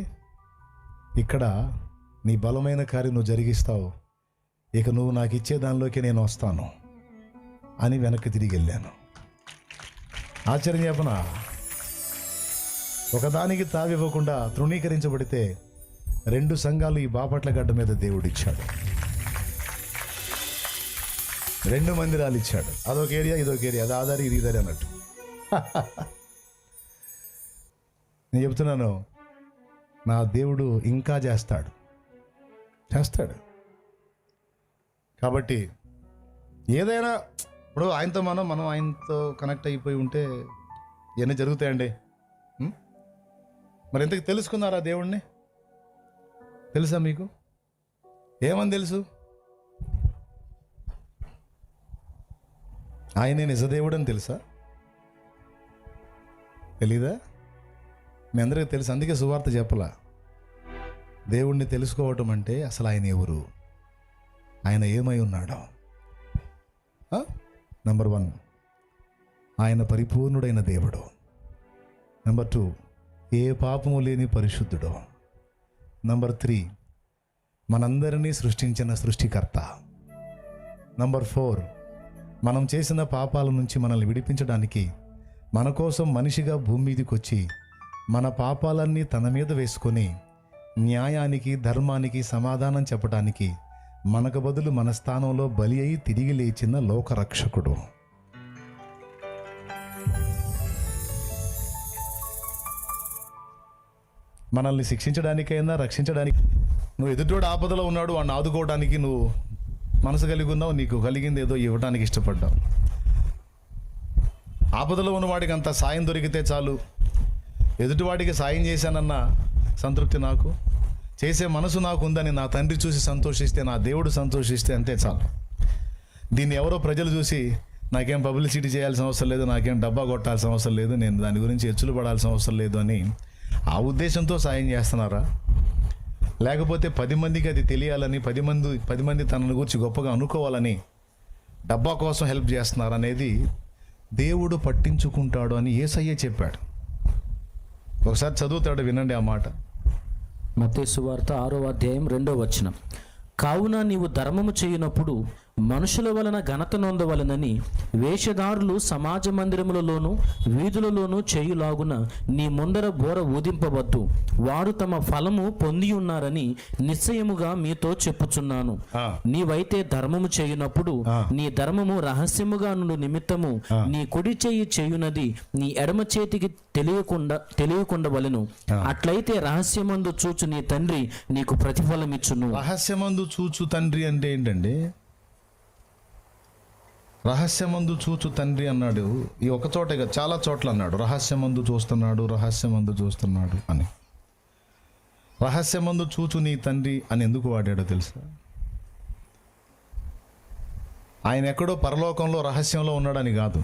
ఇక్కడ నీ బలమైన కార్యం నువ్వు జరిగిస్తావు, ఇక నువ్వు నాకు ఇచ్చే దానిలోకి నేను వస్తాను అని వెనక్కి తిరిగి వెళ్ళాను. ఆశ్చర్యం చెప్పనా, ఒకదానికి తావివ్వకుండా తృణీకరించబడితే 2 సంఘాలు ఈ బాపట్ల గడ్డ మీద దేవుడిచ్చాడు. 2 మందిరాలు ఇచ్చాడు. అదొక ఏరియా, ఇదొక ఏరియా, అది ఆధారి ఇది ఇదారి అన్నట్టు. నేను చెప్తున్నాను, నా దేవుడు ఇంకా చేస్తాడు. కాబట్టి ఏదైనా ఇప్పుడు ఆయనతో మనం ఆయనతో కనెక్ట్ అయిపోయి ఉంటే ఇవన్నీ జరుగుతాయండి. మరి ఇంతకు తెలుసుకున్నారా దేవుణ్ణి? తెలుసా మీకు? ఏమని తెలుసు? ఆయనే నిజదేవుడు అని తెలుసా? తెలీదా? మీ అందరికీ తెలుసు, అందుకే సువార్త చెప్పలా. దేవుణ్ణి తెలుసుకోవటం అంటే అసలు ఆయన ఎవరు, ఆయన ఏమై ఉన్నాడో. నంబర్ 1, ఆయన పరిపూర్ణుడైన దేవుడు. నంబర్ 2, ఏ పాపము లేని పరిశుద్ధుడు. నంబర్ 3, మనందరినీ సృష్టించిన సృష్టికర్త. నంబర్ 4, మనం చేసిన పాపాల నుంచి మనల్ని విడిపించడానికి మన కోసం మనిషిగా భూమి మీదకి వచ్చి మన పాపాలన్నీ తన మీద వేసుకొని న్యాయానికి ధర్మానికి సమాధానం చెప్పడానికి మనకు బదులు మన స్థానంలో బలి అయి తిరిగి లేచిన లోకరక్షకుడు. మనల్ని శిక్షించడానికైనా రక్షించడానికి, నువ్వు ఎదుటోడు ఆపదలో ఉన్నాడు, వాడిని ఆదుకోవడానికి నువ్వు మనసు కలిగి ఉన్నావు, నీకు కలిగింది ఏదో ఇవ్వడానికి ఇష్టపడ్డావు. ఆపదలో ఉన్నవాడికి అంత సాయం దొరికితే చాలు, ఎదుటివాడికి సాయం చేశానన్న సంతృప్తి నాకు, చేసే మనసు నాకు ఉందని నా తండ్రి చూసి సంతోషిస్తే, నా దేవుడు సంతోషిస్తే అంతే చాలు. దీన్ని ఎవరో ప్రజలు చూసి నాకేం పబ్లిసిటీ చేయాల్సిన అవసరం లేదు, నాకేం డబ్బా కొట్టాల్సిన అవసరం లేదు, నేను దాని గురించి ఎచ్చులు పడాల్సిన అవసరం లేదు అని ఆ ఉద్దేశంతో సాయం చేస్తున్నారా? లేకపోతే 10 మందికి అది తెలియాలని, 10 మంది తనను గురించి గొప్పగా అనుకోవాలని డబ్బా కోసం హెల్ప్ చేస్తున్నారు అనేది దేవుడు పట్టించుకుంటాడు అని యేసయ్యే చెప్పాడు. ఒకసారి చదువుతాడు, వినండి ఆ మాట. మత్తయి సువార్త 6వ అధ్యాయం 2వ వచనం. కావున నీవు ధర్మము చేయునప్పుడు మనుషుల వలన ఘనత నొందవలనని వేషధారులు సమాజ మందిరములలోను వీధులలోనూ చేయులాగున నీ ముందర బోర ఊదింపవద్దు, వారు తమ ఫలము పొంది ఉన్నారని నిశ్చయముగా మీతో చెప్పుచున్నాను. నీవైతే ధర్మము చేయునప్పుడు నీ ధర్మము రహస్యముగా నుండి నిమిత్తము నీ కుడి చెయ్యి చేయునది నీ ఎడమ చేతికి తెలియకుండవలెను. అట్లయితే రహస్యమందు చూచు నీ తండ్రి నీకు ప్రతిఫలమిచ్చును. రహస్యమందు చూచు తండ్రి అంటే ఏంటండి? రహస్యమందు చూచు తండ్రి అన్నాడు. ఈ ఒక చోటే కదా, చాలా చోట్ల అన్నాడు రహస్యమందు చూస్తున్నాడు అని. రహస్యమందు చూచు నీ తండ్రి అని ఎందుకు వాడాడో తెలుసా? ఆయన ఎక్కడో పరలోకంలో రహస్యంలో ఉన్నాడని కాదు.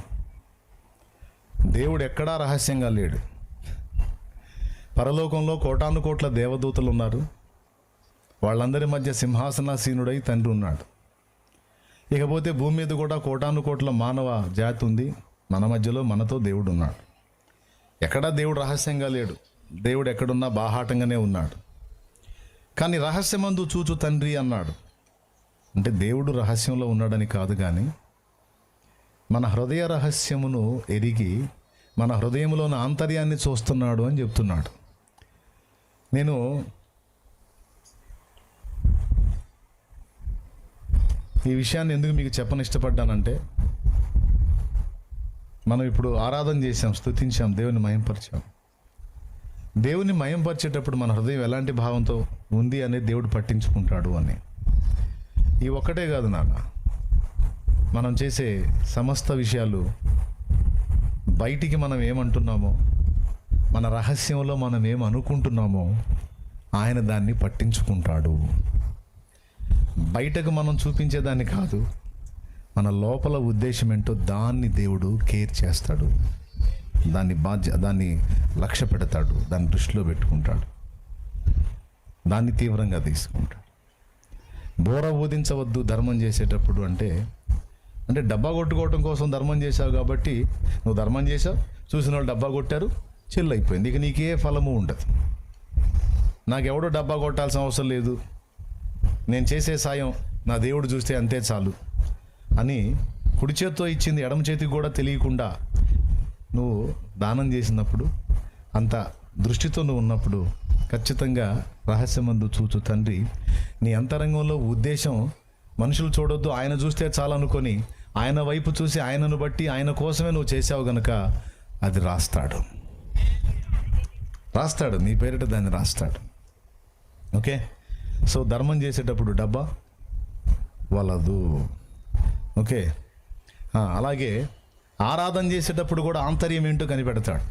దేవుడు ఎక్కడా రహస్యంగా లేడు. పరలోకంలో కోటాను కోట్ల దేవదూతలు ఉన్నారు, వాళ్ళందరి మధ్య సింహాసనాసీనుడై తండ్రి ఉన్నాడు. ఇకపోతే భూమి మీద కూడా కోటాను కోట్ల మానవ జాతి ఉంది, మన మధ్యలో మనతో దేవుడు ఉన్నాడు. ఎక్కడా దేవుడు రహస్యంగా లేడు, దేవుడు ఎక్కడున్నా బాహాటంగానే ఉన్నాడు. కానీ రహస్యమందు చూచు తండ్రి అన్నాడు అంటే దేవుడు రహస్యంలో ఉన్నాడని కాదు, కానీ మన హృదయ రహస్యమును ఎరిగి మన హృదయంలోని ఆంతర్యాన్ని చూస్తున్నాడు అని చెప్తున్నాడు. నేను ఈ విషయాన్ని ఎందుకు మీకు చెప్పనిష్టపడ్డానంటే, మనం ఇప్పుడు ఆరాధన చేశాం, స్తుతించాం, దేవుని మయంపరిచాం. దేవుని మయంపరిచేటప్పుడు మన హృదయం ఎలాంటి భావంతో ఉంది అనేది దేవుడు పట్టించుకుంటాడు అని. ఈ ఒక్కటే కాదు నాన్న, మనం చేసే సమస్త విషయాలు బయటికి మనం ఏమంటున్నామో, మన రహస్యంలో మనం ఏమనుకుంటున్నామో ఆయన దాన్ని పట్టించుకుంటాడు. బయటకు మనం చూపించేదాన్ని కాదు, మన లోపల ఉద్దేశం ఏంటో దాన్ని దేవుడు కేర్ చేస్తాడు, దాన్ని లక్ష్య పెడతాడు, దాన్ని దృష్టిలో పెట్టుకుంటాడు, దాన్ని తీవ్రంగా తీసుకుంటాడు. బోర ఊదించవద్దు ధర్మం చేసేటప్పుడు అంటే డబ్బా కొట్టుకోవటం కోసం ధర్మం చేశావు కాబట్టి నువ్వు ధర్మం చేశావు, చూసిన వాళ్ళు డబ్బా కొట్టారు, చెల్లైపోయింది, ఇక నీకే ఫలము ఉండదు. నాకెవడో డబ్బా కొట్టాల్సిన అవసరం లేదు, నేను చేసే సాయం నా దేవుడు చూస్తే అంతే చాలు అని కుడి చేత్తో ఇచ్చింది ఎడమ చేతికి కూడా తెలియకుండా నువ్వు దానం చేసినప్పుడు, అంత దృష్టితో నువ్వు ఉన్నప్పుడు ఖచ్చితంగా రహస్యమందు చూచు తండ్రి నీ అంతరంగంలో ఉద్దేశం మనుషులు చూడొద్దు, ఆయన చూస్తే చాలు అనుకొని ఆయన వైపు చూసి ఆయనను బట్టి ఆయన కోసమే నువ్వు చేసావు గనుక అది రాస్తాడు, నీ పేరిట దాన్ని రాస్తాడు. ఓకే, సో ధర్మం చేసేటప్పుడు డబ్బా వాళ్ళదు. ఓకే, అలాగే ఆరాధన చేసేటప్పుడు కూడా ఆంతర్యం ఏంటో కనిపెడతాడు.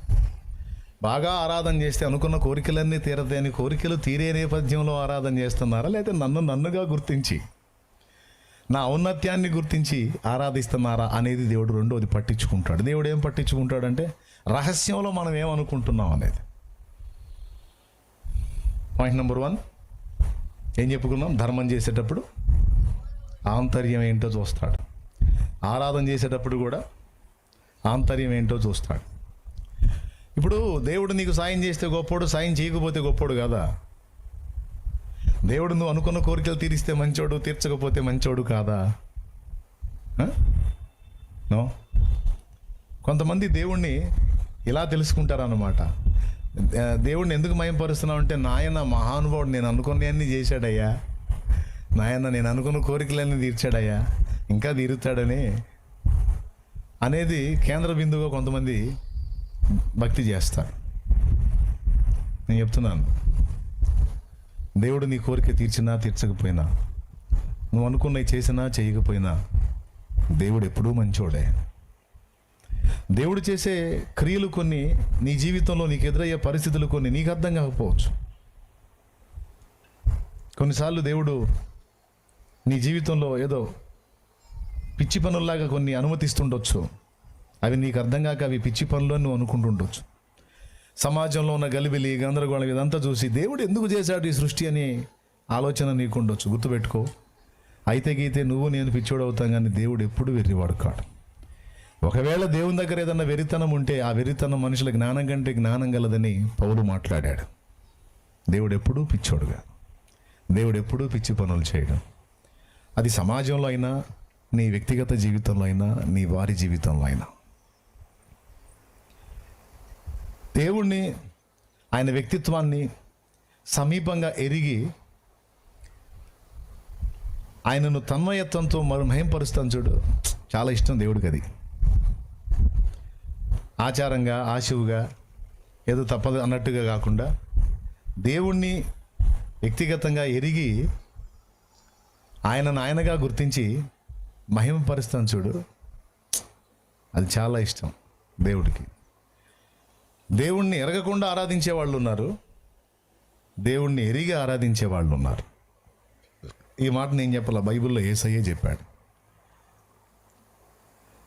బాగా ఆరాధన చేస్తే అనుకున్న కోరికలన్నీ తీరతాయని కోరికలు తీరే నేపథ్యంలో ఆరాధన చేస్తున్నారా, లేకపోతే నన్నుగా గుర్తించి నా ఔన్నత్యాన్ని గుర్తించి ఆరాధిస్తున్నారా అనేది దేవుడు రెండోది పట్టించుకుంటాడు. దేవుడు ఏం పట్టించుకుంటాడంటే రహస్యంలో మనం ఏమనుకుంటున్నాం అనేది. పాయింట్ నెంబర్ 1 ఏం చెప్పుకున్నాం? ధర్మం చేసేటప్పుడు ఆంతర్యం ఏంటో చూస్తాడు, ఆరాధన చేసేటప్పుడు కూడా ఆంతర్యం ఏంటో చూస్తాడు. ఇప్పుడు దేవుడు నీకు సాయం చేస్తే గొప్పోడు, సాయం చేయకపోతే గొప్పోడు కదా. దేవుడు నువ్వు అనుకున్న కోరికలు తీరిస్తే మంచోడు, తీర్చకపోతే మంచోడు కాదా? నో. కొంతమంది దేవుణ్ణి ఇలా తెలుసుకుంటారన్నమాట. దేవుడిని ఎందుకు మయంపరుస్తున్నావు అంటే, నాయన మహానుభావుడు, నేను అనుకున్నవన్నీ చేశాడయ్యా, నాయన నేను అనుకున్న కోరికలన్నీ తీర్చాడయ్యా, ఇంకా తీరుతాడని అనేది కేంద్ర బిందువుగా కొంతమంది భక్తి చేస్తారు. నేను చెప్తున్నాను, దేవుడు నీ కోరిక తీర్చినా తీర్చకపోయినా, నువ్వు అనుకున్నవి చేసినా చేయకపోయినా దేవుడు ఎప్పుడూ మంచోడే. దేవుడు చేసే క్రియలు కొన్ని నీ జీవితంలో నీకు ఎదురయ్యే పరిస్థితులు కొన్ని నీకు అర్థం కాకపోవచ్చు. కొన్నిసార్లు దేవుడు నీ జీవితంలో ఏదో పిచ్చి పనుల్లాగా కొన్ని అనుమతిస్తుండొచ్చు. అవి నీకు అర్థం కాక అవి పిచ్చి పనులు నువ్వు అనుకుంటుండొచ్చు. సమాజంలో ఉన్న గలిబిలి గందరగోళం ఇదంతా చూసి దేవుడు ఎందుకు చేశాడు ఈ సృష్టి అని ఆలోచన నీకు ఉండొచ్చు. గుర్తుపెట్టుకో, అయితే గీతే నువ్వు నేను పిచ్చోడు అవుతాం, కానీ దేవుడు ఎప్పుడు వెర్రివాడు కాడు. ఒకవేళ దేవుని దగ్గర ఏదన్నా వెరితనం ఉంటే ఆ వెరితనం మనుషుల జ్ఞానం కంటే జ్ఞానం గలదని పౌలు మాట్లాడాడు. దేవుడు ఎప్పుడూ పిచ్చోడుగా, దేవుడు ఎప్పుడూ పిచ్చి పనులు చేయడం. అది సమాజంలో అయినా, నీ వ్యక్తిగత జీవితంలో అయినా, నీ వారి జీవితంలో అయినా. దేవుణ్ణి, ఆయన వ్యక్తిత్వాన్ని సమీపంగా ఎరిగి ఆయనను తన్మయత్వంతో మహింపరుస్తాను చూడు, చాలా ఇష్టం దేవుడికి. అది ఆచారంగా ఆశువుగా ఏదో తప్పదు అన్నట్టుగా కాకుండా దేవుణ్ణి వ్యక్తిగతంగా ఎరిగి ఆయనను ఆయనగా గుర్తించి మహిమపరుస్తాను చూడు, అది చాలా ఇష్టం దేవుడికి. దేవుణ్ణి ఎరగకుండా ఆరాధించే వాళ్ళు ఉన్నారు, దేవుణ్ణి ఎరిగి ఆరాధించే వాళ్ళు ఉన్నారు. ఈ మాట నేను చెప్పాల, బైబిల్లో యేసయ్యే చెప్పాడు.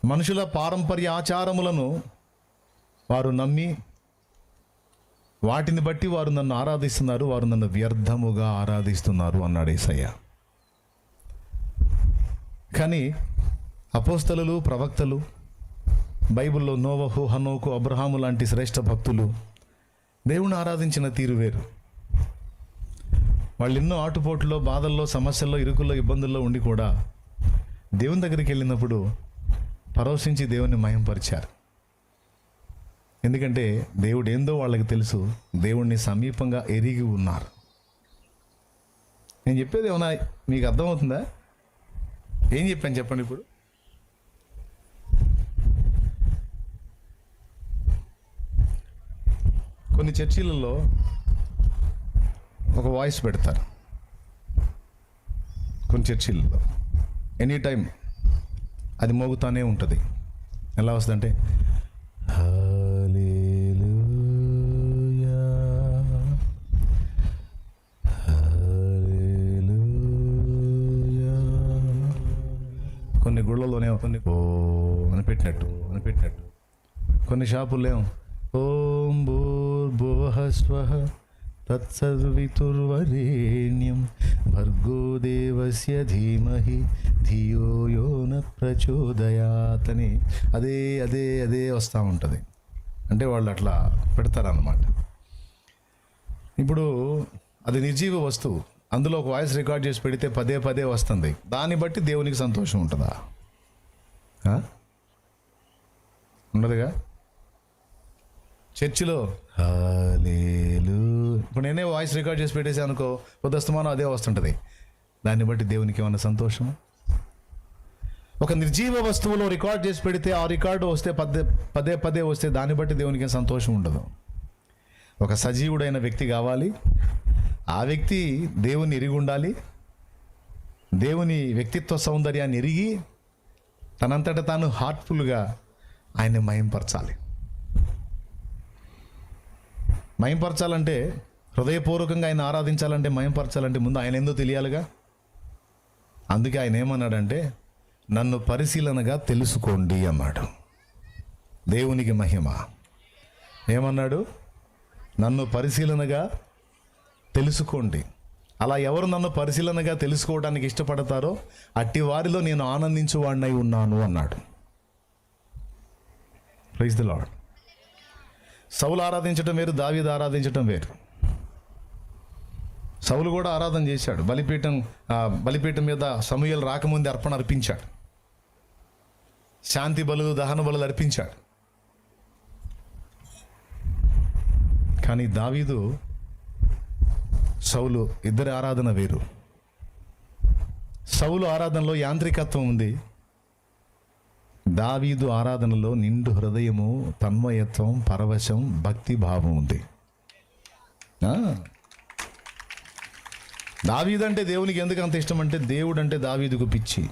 మనుషుల పారంపర్య ఆచారములను వారు నమ్మి వాటిని బట్టి వారు నన్ను ఆరాధిస్తున్నారు, వారు నన్ను వ్యర్థముగా ఆరాధిస్తున్నారు అన్నాడు యేసయ్య. కానీ అపోస్తలులు, ప్రవక్తలు, బైబిల్లో నోవహు, హనోకు, అబ్రహాము లాంటి శ్రేష్ఠ భక్తులు దేవుని ఆరాధించిన తీరు వేరు. వాళ్ళు ఎన్నో ఆటుపోట్లో, బాధల్లో, సమస్యల్లో, ఇరుకుల్లో, ఇబ్బందుల్లో ఉండి కూడా దేవుని దగ్గరికి వెళ్ళినప్పుడు పరవశించి దేవుని మహింపరిచారు. ఎందుకంటే దేవుడు ఏందో వాళ్ళకి తెలుసు, దేవుణ్ణి సమీపంగా ఎరిగి ఉన్నారు. నేను చెప్పేది ఏమన్నా మీకు అర్థమవుతుందా? ఏం చెప్పాను చెప్పండి. ఇప్పుడు కొన్ని చర్చిలలో ఒక వాయిస్ పెడతారు. కొన్ని చర్చిలలో ఎనీ టైం అది మోగుతానే ఉంటుంది. ఎలా వస్తుందంటే హల్లెలూయా హల్లెలూయా. కొన్ని గుళ్ళలోనే కొన్ని ఓ అని పెట్టినట్టు కొన్ని షాపుల్లో ఓం భూర్భువః స్వః తత్సవితుర్వరేణ్యం భర్గో దేవస్య ధీమహి ధియో యో న ప్రచోదయాత్ అని అదే వస్తూ ఉంటుంది. అంటే వాళ్ళు అట్లా పెడతారన్నమాట. ఇప్పుడు అది నిర్జీవ వస్తువు, అందులో ఒక వాయిస్ రికార్డ్ చేసి పెడితే పదే వస్తుంది. దాన్ని బట్టి దేవునికి సంతోషం ఉంటుందా? ఉండదుగా. చర్చిలో హల్లెలూయా ఇప్పుడు నేనే వాయిస్ రికార్డ్ చేసి పెట్టేసి అనుకో, పొద్దుస్తమానం అదే వస్తుంటుంది. దాన్ని బట్టి దేవునికి ఏమన్నా సంతోషం? ఒక నిర్జీవ వస్తువులో రికార్డ్ చేసి పెడితే ఆ రికార్డు వస్తే పదే వస్తే దాన్ని బట్టి దేవునికి సంతోషం ఉండదు. ఒక సజీవుడైన వ్యక్తి కావాలి, ఆ వ్యక్తి దేవుని ఎరిగి ఉండాలి, దేవుని వ్యక్తిత్వ సౌందర్యాన్ని ఎరిగి తనంతట తాను హార్ట్ఫుల్గా ఆయన్ని మయంపరచాలంటే హృదయపూర్వకంగా ఆయన ఆరాధించాలంటే, మయంపరచాలంటే ముందు ఆయన ఏందో తెలియాలిగా. అందుకే ఆయన ఏమన్నాడంటే నన్ను పరిశీలనగా తెలుసుకోండి అన్నాడు. దేవునికి మహిమ. ఏమన్నాడు? నన్ను పరిశీలనగా తెలుసుకోండి. అలా ఎవరు నన్ను పరిశీలనగా తెలుసుకోవడానికి ఇష్టపడతారో అట్టి వారిలో నేను ఆనందించువాడినై ఉన్నాను అన్నాడు. Praise the Lord. సౌలు ఆరాధించటం వేరు, దావీదు ఆరాధించటం వేరు. సౌలు కూడా ఆరాధన చేశాడు. బలిపీఠం మీద సమూయేలు రాకముందే అర్పణ అర్పించాడు. శాంతి బలులు, దహన బలులు అర్పించాడు. కానీ దావీదు, సౌలు ఇద్దరి ఆరాధన వేరు. సౌలు ఆరాధనలో యాంత్రికత్వం ఉంది, దావీదు ఆరాధనలో నిండు హృదయము, తన్మయత్వం, పరవశం, భక్తి భావం ఉంది. దావీదు అంటే దేవునికి ఎందుకు అంత ఇష్టం అంటే దేవుడు అంటే దావీదుకు పిచ్చి.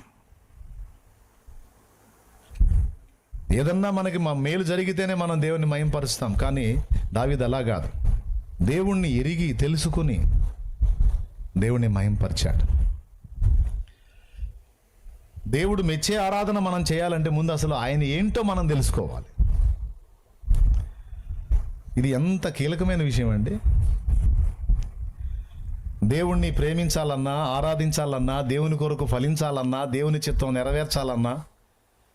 ఏదన్నా మనకి మేలు జరిగితేనే మనం దేవుణ్ణి మహింపరుస్తాం. కానీ దావీదు అలా కాదు. దేవుణ్ణి ఎరిగి తెలుసుకుని దేవుణ్ణి మహింపరిచాడు. దేవుడు మెచ్చే ఆరాధన మనం చేయాలంటే ముందు అసలు ఆయన ఏంటో మనం తెలుసుకోవాలి. ఇది ఎంత కీలకమైన విషయం అండి. దేవుణ్ణి ప్రేమించాలన్నా, ఆరాధించాలన్నా, దేవుని కొరకు ఫలించాలన్నా, దేవుని చిత్తం నెరవేర్చాలన్నా,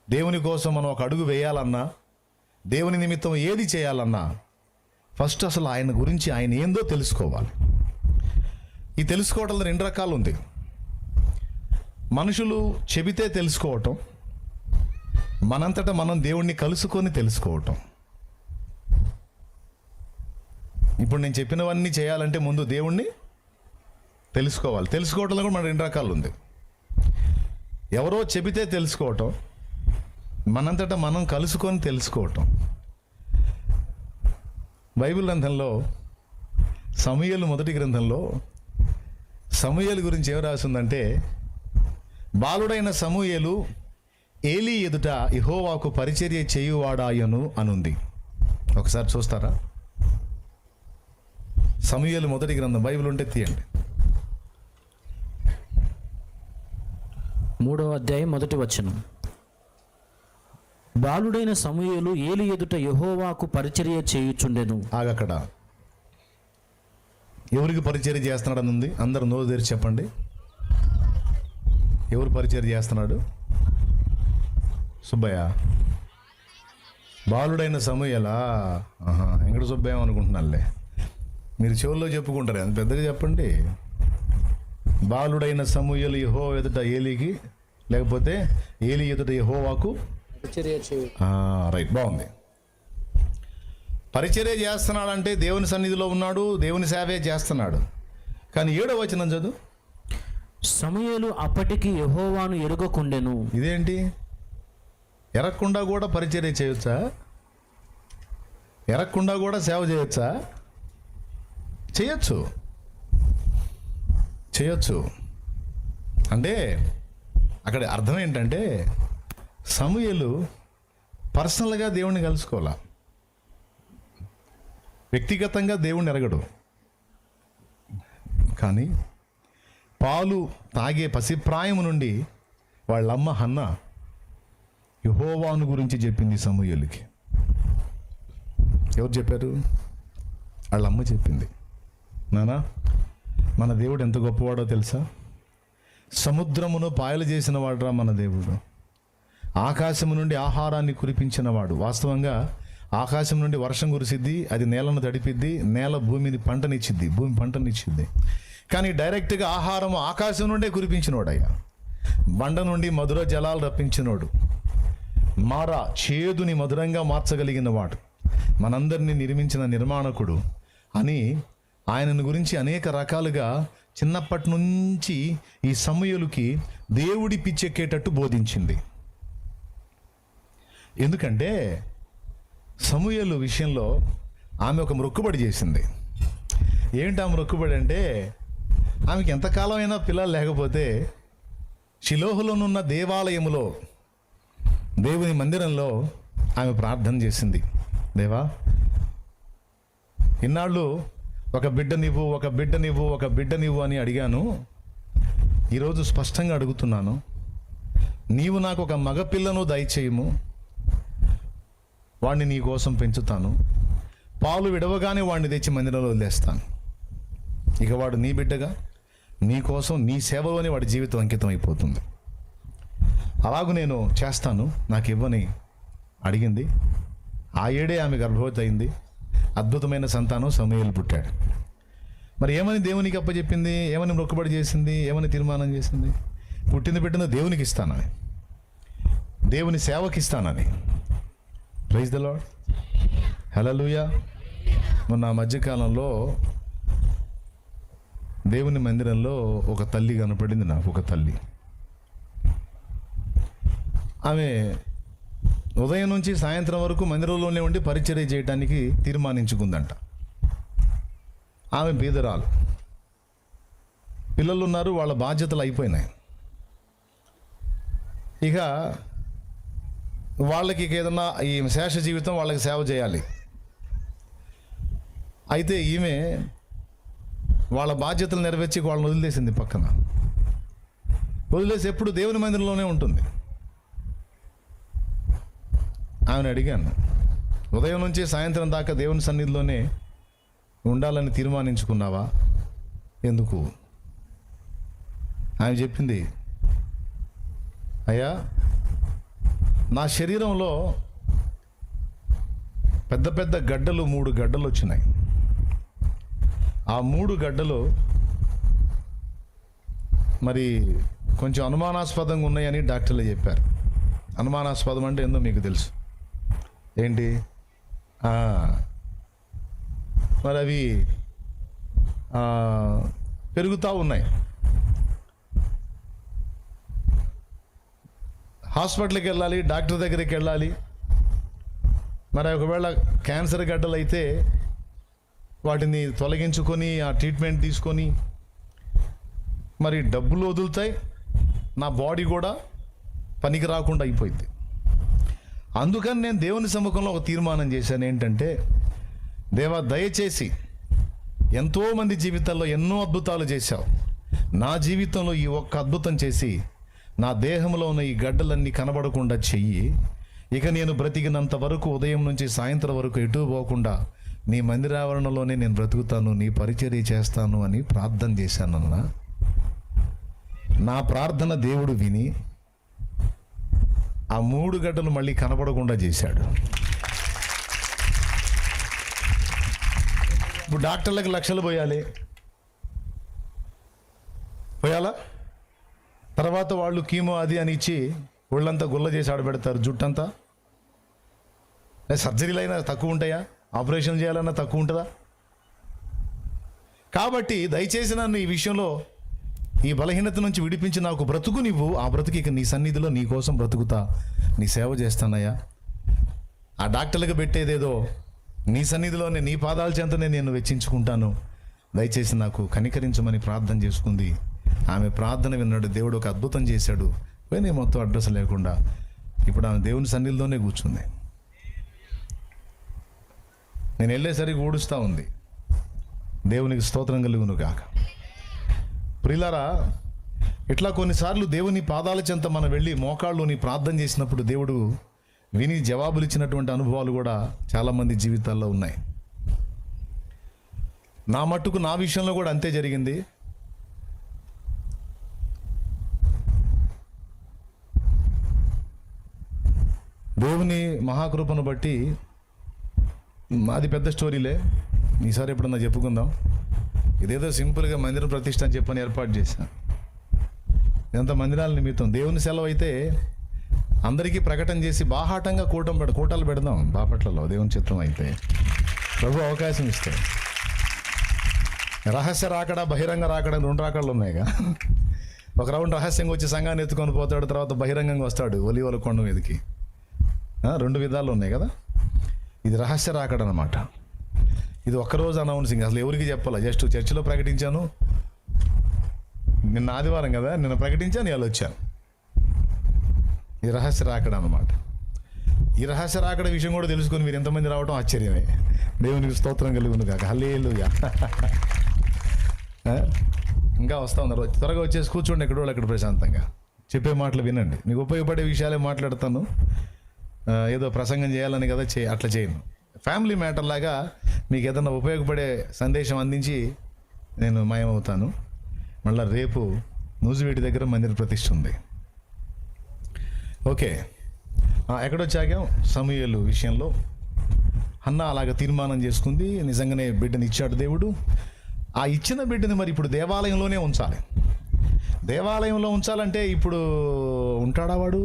దేవుని కోసం మనం ఒక అడుగు వేయాలన్నా, దేవుని నిమిత్తం ఏది చేయాలన్నా ఫస్ట్ అసలు ఆయన గురించి, ఆయన ఏందో తెలుసుకోవాలి. ఈ తెలుసుకోవడంలో రెండు రకాలు ఉంది. మనుషులు చెబితే తెలుసుకోవటం, మనంతటా మనం దేవుణ్ణి కలుసుకొని తెలుసుకోవటం. ఇప్పుడు నేను చెప్పినవన్నీ చేయాలంటే ముందు దేవుణ్ణి తెలుసుకోవాలి. తెలుసుకోవటంలో కూడా మన రెండు రకాలు ఉంది. ఎవరో చెబితే తెలుసుకోవటం, మనంతటా మనం కలుసుకొని తెలుసుకోవటం. బైబిల్ గ్రంథంలో సమూయేలు మొదటి గ్రంథంలో సమూయేలు గురించి ఏం రాసిందంటే, బాలుడైన సమూయేలు ఏలీ ఎదుట యెహోవాకు పరిచర్య చేయువాడాయను అనుంది. ఒకసారి చూస్తారా? సమూయేలు మొదటి గ్రంథం బైబిల్ ఉంటే తీయండి. 3వ అధ్యాయం 1వ వచనం. బాలుడైన సమూయేలు ఏలి ఎదుట యెహోవాకు పరిచర్య చేయుచుండెను. ఆగక్కడ ఎవరికి పరిచర్య చేస్తున్నాడని ఉంది. అందరు నోరు తెరిచి చెప్పండి. ఎవరు పరిచర్య చేస్తున్నాడు? సుబ్బయ్య. బాలుడైన సమూయేలా? వెంకట సుబ్బయ్య అనుకుంటున్నానులే. మీరు చెవుల్లో చెప్పుకుంటారు, అంత పెద్దగా చెప్పండి. బాలుడైన సమూయేలు యెహోవా ఎదుట ఏలీకి, లేకపోతే ఏలి ఎదుట యెహోవాకు రైట్, బాగుంది. పరిచర్య చేస్తున్నాడంటే దేవుని సన్నిధిలో ఉన్నాడు, దేవుని సేవే చేస్తున్నాడు. కానీ 7వ వచనం చదువు. సమూయేలు అప్పటికి యెహోవాను ఎరుగకుండెను. ఇదేంటి? ఎరగకుండా కూడా పరిచర్య చేయొచ్చా? ఎరగకుండా కూడా సేవ చేయొచ్చా? చేయొచ్చు. అంటే అక్కడ అర్థం ఏంటంటే సమూయేలు పర్సనల్గా దేవుణ్ణి కలుసుకోవాలా, వ్యక్తిగతంగా దేవుణ్ణి ఎరగడు. కానీ పాలు తాగే పసిప్రాయం నుండి వాళ్ళమ్మ హన్న యెహోవాను గురించి చెప్పింది సమూయేలుకి. ఎవరు చెప్పారు? వాళ్ళమ్మ చెప్పింది. నానా, మన దేవుడు ఎంత గొప్పవాడో తెలుసా? సముద్రమును పాయలు చేసిన వాడురా మన దేవుడు. ఆకాశము నుండి ఆహారాన్ని కురిపించినవాడు. వాస్తవంగా ఆకాశం నుండి వర్షం కురిసిద్ది, అది నేలను తడిపిద్ది, నేల భూమిని పంటనిచ్చిద్ది, భూమి పంటనిచ్చిద్ది. కానీ డైరెక్ట్గా ఆహారం ఆకాశం నుండే కురిపించినోడయ్యా. బండ నుండి మధుర జలాలు రప్పించినోడు, చేదుని మధురంగా మార్చగలిగిన వాడు, మనందరినీ నిర్మించిన నిర్మాణకుడు అని ఆయనను గురించి అనేక రకాలుగా చిన్నప్పటి నుంచి ఈ సమూయేలుకి దేవుడి పిచ్చెక్కేటట్టు బోధించింది. ఎందుకంటే సమూయేలు విషయంలో ఆమె ఒక మొక్కుబడి చేసింది. ఏంటి ఆ మొక్కుబడి అంటే, ఆమెకి ఎంతకాలం అయినా పిల్లలు లేకపోతే షిలోహులోనున్న దేవాలయములో, దేవుని మందిరంలో ఆమె ప్రార్థన చేసింది. దేవా, ఇన్నాళ్ళు ఒక బిడ్డ నీవు అని అడిగాను. ఈరోజు స్పష్టంగా అడుగుతున్నాను, నీవు నాకు ఒక మగపిల్లను దయచేయము, వాడిని నీ కోసం పెంచుతాను, పాలు విడవగానే వాడిని తెచ్చి మందిరంలో వదిలేస్తాను. ఇక వాడు నీ బిడ్డగా, నీ కోసం, నీ సేవలోనే వాడి జీవితం అంకితం అయిపోతుంది. అలాగూ నేను చేస్తాను, నాకు ఇవ్వని అడిగింది. ఆ ఏడే ఆమె గర్భవతి అయింది. అద్భుతమైన సంతానం సమూయేలు పుట్టాడు. మరి ఏమని దేవునికి అప్పచెప్పింది? ఏమని మొక్కుబడి చేసింది? ఏమని తీర్మానం చేసింది? పుట్టిన బిడ్డను దేవునికి ఇస్తానని, దేవుని సేవకి ఇస్తానని. ప్రైజ్ ద లార్డ్, హల్లెలూయా. మొన్న మధ్యకాలంలో దేవుని మందిరంలో ఒక తల్లి కనపడింది నాకు. ఒక తల్లి, ఆమె ఉదయం నుంచి సాయంత్రం వరకు మందిరంలోనే ఉండి పరిచర్య చేయడానికి తీర్మానించుకుందంట. ఆమె బీదరాలు, పిల్లలు ఉన్నారు, వాళ్ళ బాధ్యతలు అయిపోయినాయి. ఇక వాళ్ళకి ఏదన్నా ఈ శేష జీవితం వాళ్ళకి సేవ చేయాలి. అయితే ఈమె వాళ్ళ బాధ్యతలు నెరవేర్చి వాళ్ళని వదిలేసింది. పక్కన వదిలేసి ఎప్పుడు దేవుని మందిరంలోనే ఉంటుంది. ఆమెను అడిగాను, ఉదయం నుంచి సాయంత్రం దాకా దేవుని సన్నిధిలోనే ఉండాలని తీర్మానించుకున్నావా? ఎందుకు? ఆమె చెప్పింది, అయ్యా, నా శరీరంలో పెద్ద పెద్ద గడ్డలు, 3 గడ్డలు వచ్చినాయి. ఆ 3 గడ్డలు మరి కొంచెం అనుమానాస్పదంగా ఉన్నాయని డాక్టర్లు చెప్పారు. అనుమానాస్పదం అంటే ఏందో మీకు తెలుసు. ఏంటి? మరి అవి పెరుగుతూ ఉన్నాయి. హాస్పిటల్కి వెళ్ళాలి, డాక్టర్ దగ్గరికి వెళ్ళాలి. మరి ఒకవేళ క్యాన్సర్ గడ్డలు అయితే వాటిని తొలగించుకొని ఆ ట్రీట్మెంట్ తీసుకొని మరి డబ్బులు వదులుతాయి, నా బాడీ కూడా పనికి రాకుండా అయిపోయింది. అందుకని నేను దేవుని సముఖంలో ఒక తీర్మానం చేశాను. ఏంటంటే, దేవా, దయచేసి ఎంతోమంది జీవితాల్లో ఎన్నో అద్భుతాలు చేశావు, నా జీవితంలో ఈ ఒక్క అద్భుతం చేసి నా దేహంలో ఉన్న ఈ గడ్డలన్నీ కనబడకుండా చెయ్యి. ఇక నేను బ్రతికినంత వరకు ఉదయం నుంచి సాయంత్రం వరకు ఎటు పోకుండా నీ మందిరావరణలోనే నేను బ్రతుకుతాను, నీ పరిచర్య చేస్తాను అని ప్రార్థన చేశానన్నా. నా ప్రార్థన దేవుడు విని ఆ 3 గడ్డలు మళ్ళీ కనబడకుండా చేశాడు. ఇప్పుడు డాక్టర్లకు లక్షలు పోయాలా? తర్వాత వాళ్ళు కీమో అది అని ఇచ్చి ఒళ్ళంతా గుల్ల చేసి ఆడబెడతారు, జుట్టంతా. సర్జరీలు అయినా తక్కువ ఉంటాయా? ఆపరేషన్ చేయాలన్నా తక్కువ ఉంటుందా? కాబట్టి దయచేసి నన్ను ఈ విషయంలో, ఈ బలహీనత నుంచి విడిపించి నాకు బ్రతుకు నీవు. ఆ బ్రతుకు ఇక నీ సన్నిధిలో నీ కోసం బ్రతుకుతా, నీ సేవ చేస్తానయ్యా. ఆ డాక్టర్లకు పెట్టేదేదో నీ సన్నిధిలోనే, నీ పాదాల చెంతనే నేను వెచ్చించుకుంటాను. దయచేసి నాకు కనికరించమని ప్రార్థన చేసుకుంది. ఆమె ప్రార్థన విన్నాడు. దేవుడు ఒక అద్భుతం చేశాడు. పోయినా మొత్తం అడ్రస్ లేకుండా ఇప్పుడు ఆమె దేవుని సన్నిధిలోనే కూర్చుంది. నేను వెళ్ళేసరికి ఊడుస్తూ ఉంది. దేవునికి స్తోత్రం కలుగును గాక. ప్రియులారా, ఇట్లా కొన్నిసార్లు దేవుని పాదాల చెంత మనం వెళ్ళి మోకాళ్ళుని ప్రార్థన చేసినప్పుడు దేవుడు విని జవాబులు ఇచ్చినటువంటి అనుభవాలు కూడా చాలామంది జీవితాల్లో ఉన్నాయి. నా మట్టుకు నా విషయంలో కూడా అంతే జరిగింది. దేవుని మహాకృపను బట్టి అది పెద్ద స్టోరీలే, ఈసారి ఎప్పుడన్నా చెప్పుకుందాం. ఇదేదో సింపుల్గా మందిర ప్రతిష్ట అని చెప్పని ఏర్పాటు చేశాను. ఇదంతా మందిరాల నిమిత్తం. దేవుని సెలవు అయితే అందరికీ ప్రకటన చేసి బాహాటంగా కూటాలు పెడదాం బాపట్లలో, దేవుని చిత్రం అయితే. ప్రభు అవకాశం ఇస్తాడు. రహస్య రాకడ, బహిరంగ రాకడ, 2 రాకడలు ఉన్నాయిగా. ఒక రౌండ్ రహస్యంగా వచ్చి సంఘాన్ని ఎత్తుకొని పోతాడు, తర్వాత బహిరంగంగా వస్తాడు ఒలివల కొండ మీదకి. 2 విధాలు ఉన్నాయి కదా. ఇది రహస్య రాకడ అన్నమాట. ఇది ఒక్కరోజు అనౌన్సింగ్, అసలు ఎవరికి చెప్పాలి, జస్ట్ చర్చిలో ప్రకటించాను. నిన్న ఆదివారం కదా, నిన్న ప్రకటించాను, ఇవాళ వచ్చాను. ఇది రహస్య రాకడ అన్నమాట. ఈ రహస్య రాకడ విషయం కూడా తెలుసుకొని మీరు ఎంతమంది రావడం ఆశ్చర్యమే. దేవునికి స్తోత్రం కలుగును కాక. హల్లెలూయా. ఇంకా వస్తూ ఉన్నారు. త్వరగా వచ్చేసి కూర్చోండి ఎక్కడో అక్కడ ప్రశాంతంగా. చెప్పే మాటలు వినండి. మీకు ఉపయోగపడే విషయాలే మాట్లాడతాను. ఏదో ప్రసంగం చేయాలని కదా అట్లా చేయను. ఫ్యామిలీ మ్యాటర్ లాగా మీకు ఏదైనా ఉపయోగపడే సందేశం అందించి నేను మాయమవుతాను. మళ్ళీ రేపు నూజివీడి దగ్గర మందిర ప్రతిష్ఠ ఉంది. ఓకే, ఎక్కడొచ్చాక సమూయేలు విషయంలో హన్నా అలాగ తీర్మానం చేసుకుంది. నిజంగానే బిడ్డని ఇచ్చాడు దేవుడు. ఆ ఇచ్చిన బిడ్డని మరి ఇప్పుడు దేవాలయంలోనే ఉంచాలి. దేవాలయంలో ఉంచాలంటే ఇప్పుడు ఉంటాడా వాడు?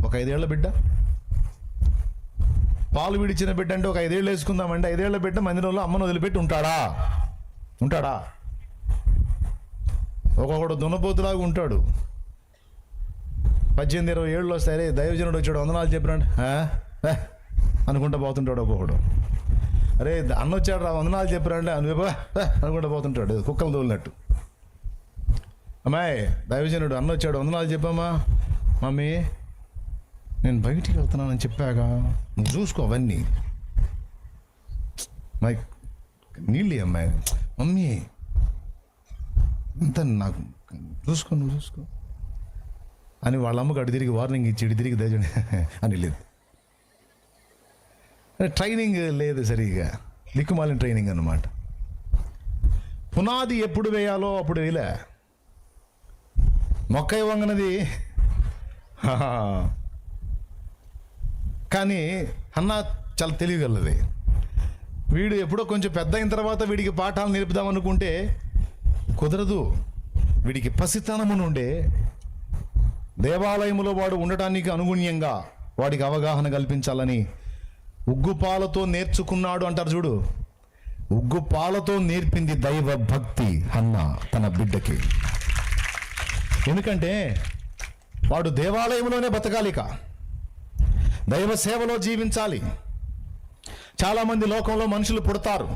ఒక 5 ఏళ్ల బిడ్డ, పాలు విడిచిన బిడ్డ అంటే ఒక 5 ఏళ్ళు వేసుకుందామంటే 5 ఏళ్ల బిడ్డ మందిరంలో అమ్మను వదిలిపెట్టి ఉంటాడా? ఒక్కొక్కడు దున్నపోతులాగా ఉంటాడు. 18-20 ఏళ్ళు వస్తాయి. దైవజనుడు వచ్చాడు, వందనాలు చెప్పినాడు అనుకుంటా పోతుంటాడు. ఒక్కొక్కడు అరే అన్న వచ్చాడు రా వందనాలు చెప్పిరంటే అనుకుంటా పోతుంటాడు, కుక్కలు తోలినట్టు. అమ్మాయి దైవజనుడు అన్న వచ్చాడు, వందనాలు చెప్పమ్మా. మమ్మీ నేను బయటికి వెళ్తున్నానని చెప్పాగా, నువ్వు చూసుకో అవన్నీ. మై నీళ్ళు అమ్మాయి, మమ్మీ ఇంత నాకు నువ్వు చూసుకో అని వాళ్ళ అమ్మకు అటు తిరిగి వార్నింగ్ ఇచ్చి ఇటు తిరిగి దయచండి అని లేదు. ట్రైనింగ్ లేదు సరిగా, దిక్కుమాలిన ట్రైనింగ్ అన్నమాట. పునాది ఎప్పుడు వేయాలో అప్పుడు వేయలే. మొక్క ఇవ్వంగనది. కానీ అన్న చాలా తెలియగలది. వీడు ఎప్పుడో కొంచెం పెద్ద అయిన తర్వాత వీడికి పాఠాలు నేర్పుదాం అనుకుంటే కుదరదు. వీడికి పసితనము నుండే దేవాలయంలో వాడు ఉండటానికి అనుగుణ్యంగా వాడికి అవగాహన కల్పించాలని ఉగ్గుపాలతో నేర్చుకున్నాడు అంటారు చూడు. ఉగ్గుపాలతో నేర్పింది దైవ భక్తి హన్న తన బిడ్డకి. ఎందుకంటే వాడు దేవాలయంలోనే బతకాలిక, దైవ సేవలో జీవించాలి. చాలామంది లోకంలో మనుషులు పుడతారు,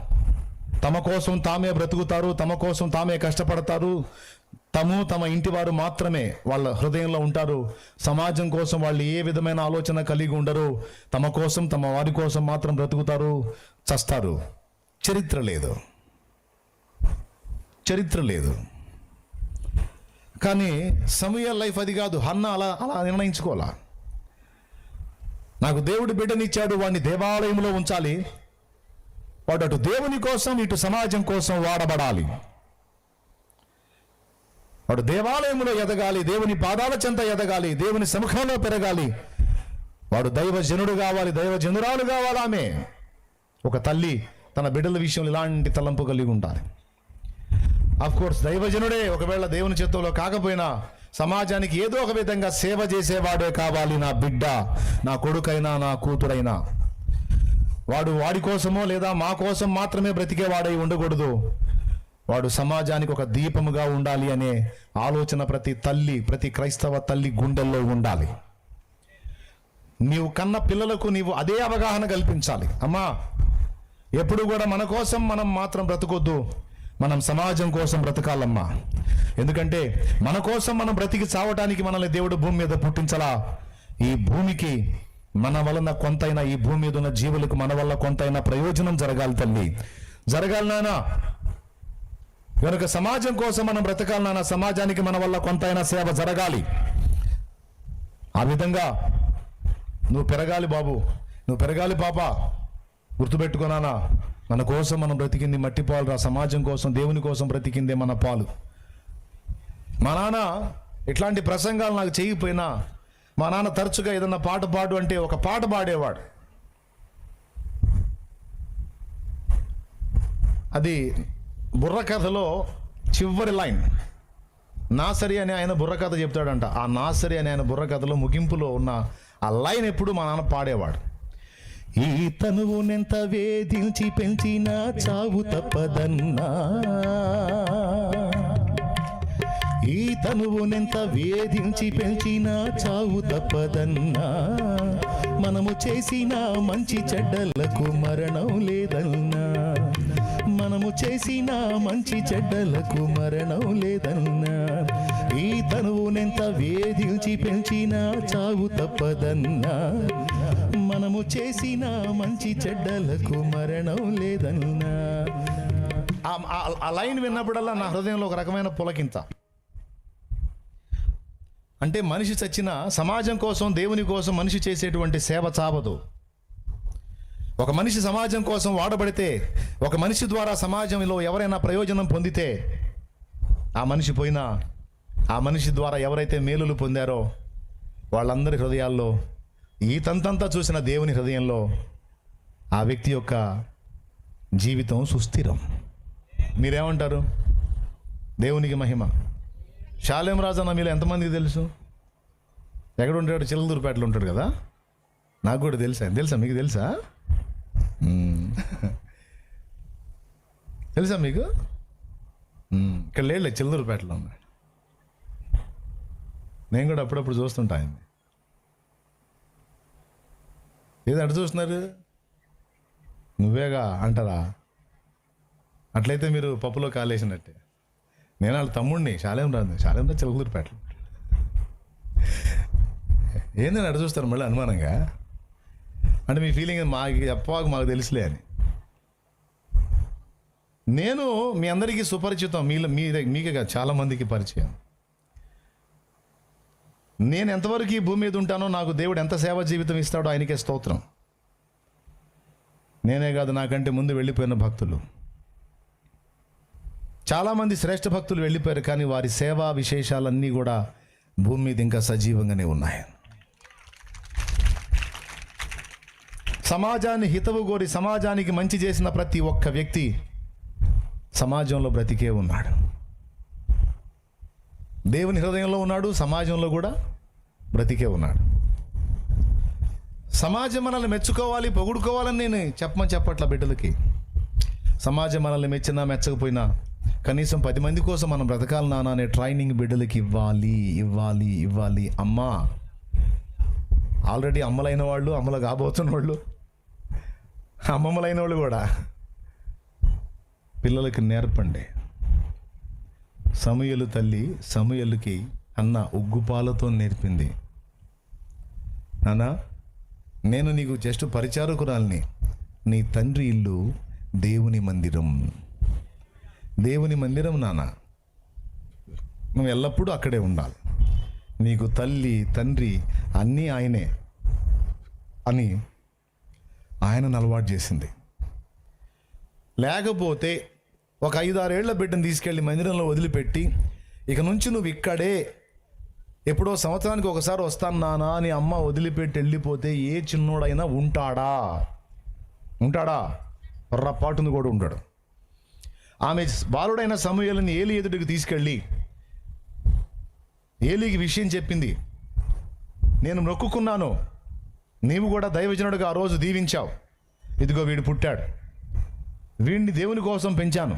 తమ కోసం తామే బ్రతుకుతారు, తమ కోసం తామే కష్టపడతారు, తమ ఇంటి వారు మాత్రమే వాళ్ళ హృదయంలో ఉంటారు. సమాజం కోసం వాళ్ళు ఏ విధమైన ఆలోచన కలిగి ఉండరు. తమ కోసం తమ వారి కోసం మాత్రం బ్రతుకుతారు, చస్తారు. చరిత్ర లేదు. కానీ సమూయేలు లైఫ్ అది కాదు. హన్నా అలా నిర్ణయించుకోవాలా. నాకు దేవుడు బిడ్డనిచ్చాడు, వాడిని దేవాలయంలో ఉంచాలి. వాడు అటు దేవుని కోసం ఇటు సమాజం కోసం వాడబడాలి. వాడు దేవాలయంలో ఎదగాలి, దేవుని పాదాల చెంత ఎదగాలి, దేవుని సముఖంలో పెరగాలి. వాడు దైవజనుడు కావాలి, దైవజనురాలు కావాలి. ఆమె ఒక తల్లి తన బిడ్డల విషయంలో ఇలాంటి తలంపు కలిగి ఉండాలి. కోర్స్ దైవజనుడే ఒకవేళ దేవుని చిత్తంలో కాకపోయినా సమాజానికి ఏదో ఒక విధంగా సేవ చేసేవాడే కావాలి. నా బిడ్డ, నా కొడుకైనా నా కూతురైనా వాడి కోసమో లేదా మా కోసం మాత్రమే బ్రతికేవాడై ఉండకూడదు. వాడు సమాజానికి ఒక దీపముగా ఉండాలి అనే ఆలోచన ప్రతి క్రైస్తవ తల్లి గుండెల్లో ఉండాలి. నీవు కన్న పిల్లలకు నీవు అదే అవగాహన కల్పించాలి. అమ్మా, ఎప్పుడు కూడా మన కోసం మనం మాత్రం బ్రతకొద్దు, మనం సమాజం కోసం బ్రతకాలమ్మా. ఎందుకంటే మన కోసం మనం బ్రతికి చావటానికి మనల్ని దేవుడు భూమి మీద పుట్టించలా. ఈ భూమికి మన వలన కొంతైనా, ఈ భూమి మీద ఉన్న జీవులకు మన వల్ల కొంతైనా ప్రయోజనం జరగాలి తల్లి, జరగాలి నాన్న. కనుక సమాజం కోసం మనం బ్రతకాలి నాన్న, సమాజానికి మన వల్ల కొంతైనా సేవ జరగాలి. ఆ విధంగా నువ్వు పెరగాలి బాబు, నువ్వు పెరగాలి పాప. గుర్తుపెట్టుకున్నానా, మన కోసం మనం బ్రతికింది మట్టి పాలు రా, సమాజం కోసం దేవుని కోసం బ్రతికిందే మన పాలు. మా నాన్న ఇట్లాంటి ప్రసంగాలు నాకు చేయకపోయినా, మా నాన్న తరచుగా ఏదన్నా పాట పాడు అంటే ఒక పాట పాడేవాడు. అది బుర్రకథలో చివరి లైన్. నాసరి అని ఆయన బుర్రకథ చెప్తాడంట. ఆ నాసరి అని ఆయన బుర్రకథలో ముగింపులో ఉన్న ఆ లైన్ ఎప్పుడు మా నాన్న పాడేవాడు. ఈ తనువునెంత వేధించి పెంచినా చావు తప్పదన్నా, ఈ తనువునెంత వేధించి పెంచినా చావు తప్పదన్నా, మనము చేసిన మంచి చెడ్డలకు మరణం లేదన్నా, మనము చేసిన మంచి చెడ్డలకు మరణం లేదన్నా, ఈ తనువునెంత వేధించి పెంచినా చావు తప్పదన్నా, మనము చేసిన మంచి చెడ్డలకు మరణం లేదన్నా. ఆ లైన్ విన్నప్పుడల్లా నా హృదయంలో ఒక రకమైన పులకింత. అంటే మనిషి చచ్చిన సమాజం కోసం, దేవుని కోసం మనిషి చేసేటువంటి సేవ చావదు. ఒక మనిషి సమాజం కోసం వాడబడితే, ఒక మనిషి ద్వారా సమాజంలో ఎవరైనా ప్రయోజనం పొందితే, ఆ మనిషి పోయినా, ఆ మనిషి ద్వారా ఎవరైతే మేలులు పొందారో వాళ్ళందరి హృదయాల్లో, ఈ తంతంతా చూసిన దేవుని హృదయంలో ఆ వ్యక్తి యొక్క జీవితం సుస్థిరం. మీరేమంటారు? దేవునికి మహిమ. షాలేం రాజు అన్న మీలో ఎంతమందికి తెలుసు? ఎక్కడ ఉంటాడు? చిల్లదూరుపేటలో ఉంటాడు కదా. నాకు కూడా తెలుసా మీకు తెలుసా? తెలుసా మీకు? ఇక్కడ లేడులే, చిల్లదూరుపేటలో ఉన్నాడు. నేను కూడా అప్పుడప్పుడు చూస్తుంటా ఆయన్ని. ఏదో అటు చూస్తున్నారు, నువ్వేగా అంటారా? అట్లయితే మీరు పప్పులో కాలేసినట్టే. నేను వాళ్ళ తమ్ముడిని, శాలేం రాదు చిలకలూరుపేటలో. ఏందని అటు చూస్తారు మళ్ళీ అనుమానంగా? అంటే మీ ఫీలింగ్ మాకు తెలుసులే అని. నేను మీ అందరికీ సుపరిచితం, మీకే కాదు చాలా మందికి పరిచయం. నేను ఎంతవరకు ఈ భూమి మీద ఉంటానో, నాకు దేవుడు ఎంత సేవ జీవితం ఇస్తాడో ఆయనకే స్తోత్రం. నేనే కాదు, నాకంటే ముందు వెళ్ళిపోయిన భక్తులు చాలామంది శ్రేష్ఠ భక్తులు వెళ్ళిపోయారు, కానీ వారి సేవా విశేషాలన్నీ కూడా భూమి మీద ఇంకా సజీవంగానే ఉన్నాయి. సమాజాన్ని హితవు కోరి సమాజానికి మంచి చేసిన ప్రతి ఒక్క వ్యక్తి సమాజంలో బ్రతికే ఉన్నాడు. దేవుని హృదయంలో ఉన్నాడు, సమాజంలో కూడా బ్రతికే ఉన్నాడు. సమాజం మనల్ని మెచ్చుకోవాలి, పొగుడుకోవాలని నేను చెప్పట్ల బిడ్డలకి. సమాజం మనల్ని మెచ్చినా మెచ్చకపోయినా కనీసం 10 మంది కోసం మనం బ్రతకాలి నాన్న అనే ట్రైనింగ్ బిడ్డలకి ఇవ్వాలి. అమ్మా, ఆల్రెడీ అమ్మలైన వాళ్ళు, అమ్మలు కాబోతున్న వాళ్ళు, అమ్మమ్మలైన వాళ్ళు కూడా పిల్లలకి నేర్పండి. సమూయేలు తల్లి సమూయేలుకి అన్న ఉగ్గుపాలతో నేర్పింది, నాన్న నేను నీకు జస్ట్ పరిచారకురాల్ని, నీ తండ్రి ఇల్లు దేవుని మందిరం నాన్న, నువ్వు ఎల్లప్పుడూ అక్కడే ఉండాలి, నీకు తల్లి తండ్రి అన్నీ ఆయనే అని ఆయనను అలవాటు చేసింది. లేకపోతే ఒక 5-6 ఏళ్ల బిడ్డను తీసుకెళ్ళి మందిరంలో వదిలిపెట్టి, ఇక నుంచి నువ్వు ఇక్కడే, ఎప్పుడో సంవత్సరానికి ఒకసారి వస్తాను నానా అని అమ్మ వదిలిపెట్టి వెళ్ళిపోతే ఏ చిన్నోడైనా ఉంటాడా? పొర్రపాటును కూడా ఉంటాడు. ఆమె బాలుడైన సమూయేలుని ఏలి ఎదుటికి తీసుకెళ్ళి ఏలికి విషయం చెప్పింది. నేను మొక్కుకున్నాను, నీవు కూడా దైవజనుడిగా ఆ రోజు దీవించావు, ఇదిగో వీడు పుట్టాడు, వీడిని దేవుని కోసం పెంచాను,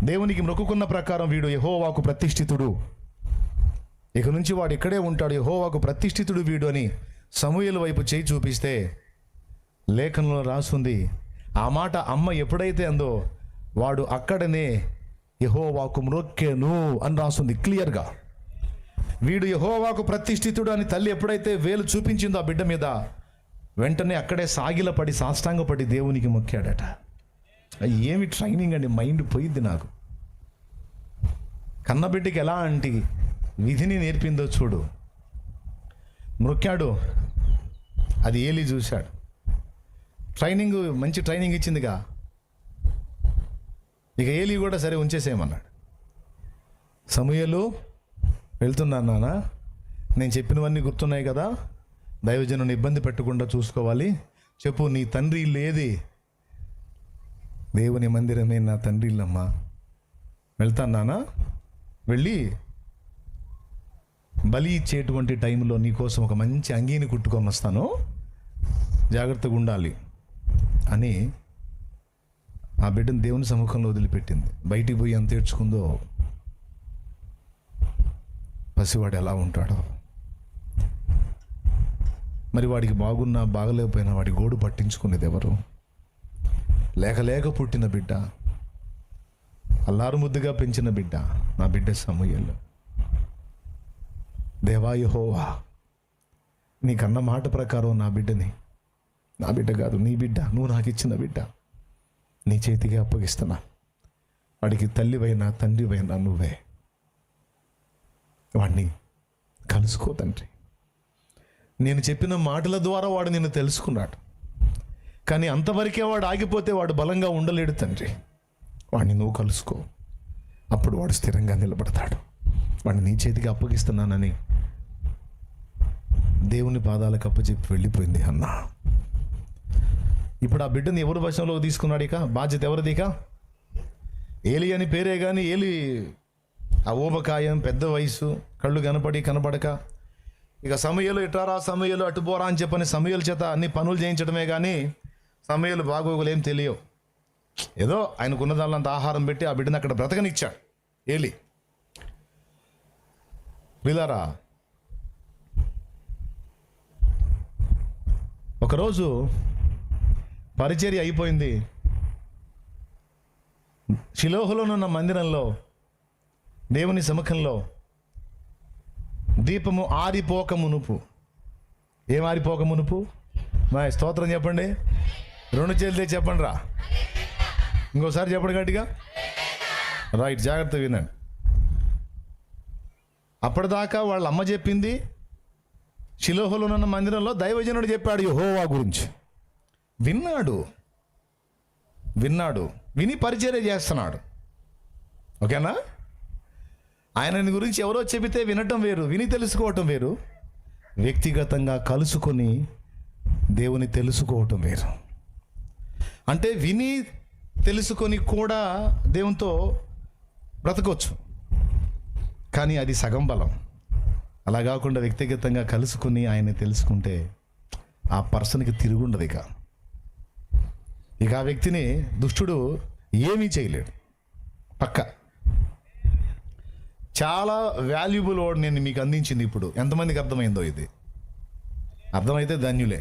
దేవునికి మొక్కుకున్న ప్రకారం వీడు యెహోవాకు ప్రతిష్ఠితుడు, ఇక నుంచి వాడు ఇక్కడే ఉంటాడు, యెహోవాకు ప్రతిష్ఠితుడు వీడు అని సమూయేలు వైపు చేయి చూపిస్తే లేఖనంలో రాస్తుంది, ఆ మాట అమ్మ ఎప్పుడైతే అందో వాడు అక్కడనే యెహోవాకు మ్రొక్కెను అని రాస్తుంది క్లియర్గా. వీడు యెహోవాకు ప్రతిష్ఠితుడు అని తల్లి ఎప్పుడైతే వేలు చూపించిందో ఆ బిడ్డ మీద, వెంటనే అక్కడే సాగిలపడి సాష్టాంగపడి దేవునికి మొక్కాడట. ఏమి ట్రైనింగ్ అండి, మైండ్ పోయింది నాకు. కన్నబిడ్డకి ఎలాంటి విధిని నేర్పిందో చూడు. మొక్కాడు, అది ఏలి చూశాడు. ట్రైనింగ్, మంచి ట్రైనింగ్ ఇచ్చిందిగా. ఇక ఏలి కూడా సరే ఉంచేసేయమన్నాడు. సమూయేలు, వెళ్తున్నాను నాన్న, నేను చెప్పినవన్నీ గుర్తున్నాయి కదా, దైవజనుని ఇబ్బంది పెట్టకుండా చూసుకోవాలి. చెప్పు, నీ తండ్రి ఇల్లు ఏది? దేవుని మందిరమే నా తండ్రి ఇల్లమ్మా. వెళ్తాను నాన్న, వెళ్ళి బలి ఇచ్చేటువంటి టైంలో నీకోసం ఒక మంచి అంగీని కుట్టుకొని వస్తాను, జాగ్రత్తగా ఉండాలి అని ఆ బిడ్డను దేవుని సముఖంలో వదిలిపెట్టింది. బయటికి పోయి ఎంత ఏడ్చుకుందో. పసివాడు ఎలా ఉంటాడో మరి. వాడికి బాగున్నా బాగలేకపోయినా వాడి గోడు పట్టించుకునేది ఎవరు? లేక పుట్టిన బిడ్డ, అల్లారు ముద్దుగా పెంచిన బిడ్డ, నా బిడ్డ సమూయేలు. దేవా యెహోవా, నీకన్న మాట ప్రకారం నా బిడ్డని, నా బిడ్డ కాదు నీ బిడ్డ, నువ్వు నాకు ఇచ్చిన బిడ్డ నీ చేతికి అప్పగిస్తున్నా. వాడికి తల్లివైనా తండ్రివైనా నువ్వే. వాడిని కలుసుకో తండ్రి. నేను చెప్పిన మాటల ద్వారా వాడు నిన్ను తెలుసుకున్నాడు, కానీ అంతవరకే వాడు ఆగిపోతే వాడు బలంగా ఉండలేడు తండ్రి. వాడిని నువ్వు కలుసుకో, అప్పుడు వాడు స్థిరంగా నిలబడతాడు. వాడిని నీ చేతికి అప్పగిస్తున్నానని దేవుని పాదాలకు అప్పచెప్పి వెళ్ళిపోయింది అన్న. ఇప్పుడు ఆ బిడ్డని ఎవరు వశంలోకి తీసుకున్నాడు? ఇక బాధ్యత ఎవరిది? ఇక ఏలి అని పేరే కానీ ఏలి ఆ ఊబకాయం, పెద్ద వయసు, కళ్ళు కనపడక ఇక సమూయేలు ఇటారా, సమూయేలు అటుపోరా అని చెప్పని సమూయేలు చేత అన్ని పనులు చేయించడమే కానీ సమూయేలు బాగోగులేం తెలియవు. ఏదో ఆయనకున్న దానిలంత ఆహారం పెట్టి ఆ బిడ్డను అక్కడ బ్రతకనిచ్చాడు ఏలి. వీళ్ళారా, ఒకరోజు పరిచర్య అయిపోయింది. షిలోహులోనున్న మందిరంలో దేవుని సముఖంలో దీపము ఆరిపోక మునుపు, ఏం ఆరిపోక మునుపు? మా స్తోత్రం చెప్పండి, 2 చేతులే చెప్పండి రా, ఇంకోసారి చెప్పండి గట్టిగా. రైట్, జాగ్రత్త వినండి. అప్పటిదాకా వాళ్ళ అమ్మ చెప్పింది, షిలోహులోనున్న మందిరంలో దైవజనుడు చెప్పాడు యెహోవా గురించి. విన్నాడు, విని పరిచర్య చేస్తున్నాడు. ఓకేనా? ఆయనని గురించి ఎవరో చెబితే వినటం వేరు, విని తెలుసుకోవటం వేరు. వ్యక్తిగతంగా కలుసుకొని దేవుని తెలుసుకోవటం వేరు. అంటే విని తెలుసుకొని కూడా దేవునితో బ్రతకొచ్చు, కానీ అది సగం బలం. అలా కాకుండా వ్యక్తిగతంగా కలుసుకుని ఆయన్ని తెలుసుకుంటే ఆ పర్సన్కి తిరుగుండదు. ఇక ఆ వ్యక్తిని దుష్టుడు ఏమీ చేయలేడు. పక్క చాలా వాల్యుబుల్ వర్డ్ నేను మీకు అందించింది. ఇప్పుడు ఎంతమందికి అర్థమైందో? ఇది అర్థమైతే ధన్యులే,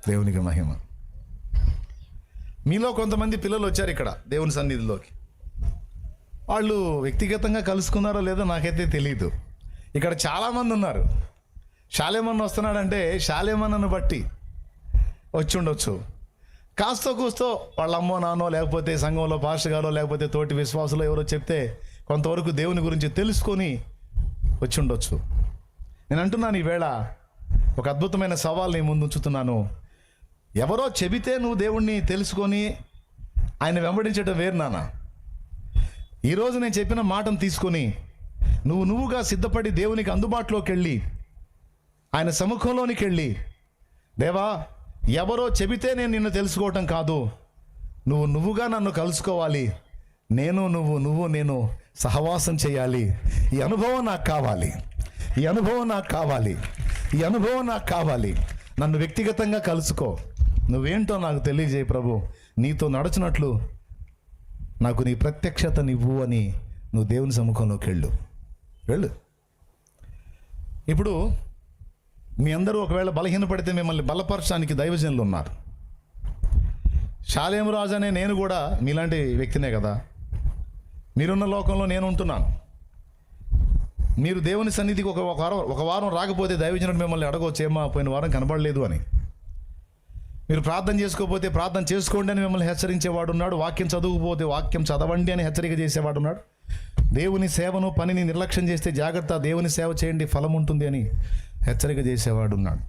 దేవునికి మహిమ. మీలో కొంతమంది పిల్లలు వచ్చారు ఇక్కడ దేవుని సన్నిధిలోకి. వాళ్ళు వ్యక్తిగతంగా కలుసుకున్నారో లేదో నాకైతే తెలియదు. ఇక్కడ చాలామంది ఉన్నారు. శాలేమన్న వస్తున్నాడంటే శాలేమన్నను బట్టి వచ్చి ఉండొచ్చు. కాస్తో కూస్తో వాళ్ళ అమ్మో నాన్నో, లేకపోతే సంఘంలో పాస్టర్ గారో, లేకపోతే తోటి విశ్వాసులో ఎవరో చెప్తే కొంతవరకు దేవుని గురించి తెలుసుకొని వచ్చి ఉండొచ్చు. నేను అంటున్నాను, ఈవేళ ఒక అద్భుతమైన సవాల్ నీ ముందు ఉంచుతున్నాను. ఎవరో చెబితే నువ్వు దేవుణ్ణి తెలుసుకొని ఆయన వెంబడించడం వేరు నాన్న. ఈరోజు నేను చెప్పిన మాటను తీసుకొని నువ్వుగా సిద్ధపడి దేవునికి అందుబాటులోకి వెళ్ళి ఆయన సముఖంలోనికి వెళ్ళి, దేవా ఎవరో చెబితే నేను నిన్ను తెలుసుకోవటం కాదు, నువ్వుగా నన్ను కలుసుకోవాలి, నేను సహవాసం చేయాలి. ఈ అనుభవం నాకు కావాలి. నన్ను వ్యక్తిగతంగా కలుసుకో. నువ్వేంటో నాకు తెలియజేయి ప్రభు. నీతో నడుచున్నట్లు నాకు నీ ప్రత్యక్షతనివ్వు అని నువ్వు దేవుని సముఖంలోకి వెళ్ళు. ఇప్పుడు మీ అందరూ ఒకవేళ బలహీనపడితే మిమ్మల్ని బలపరచడానికి దైవజనులు ఉన్నారు. షాలేము రాజు అనే నేను కూడా మీలాంటి వ్యక్తినే కదా. మీరున్న లోకంలో నేను ఉంటున్నాను. మీరు దేవుని సన్నిధికి ఒక వారం రాకపోతే దైవజనుడు మిమ్మల్ని అడగవచ్చు, ఏమా పోయిన వారం కనబడలేదు అని. మీరు ప్రార్థన చేసుకోకపోతే ప్రార్థన చేసుకోండి అని మిమ్మల్ని హెచ్చరించేవాడు ఉన్నాడు. వాక్యం చదువుకపోతే వాక్యం చదవండి అని హెచ్చరిక చేసేవాడు ఉన్నాడు. దేవుని సేవను పనిని నిర్లక్ష్యం చేస్తే జాగ్రత్త, దేవుని సేవ చేయండి ఫలం ఉంటుంది అని హెచ్చరిక చేసేవాడు ఉన్నాడు.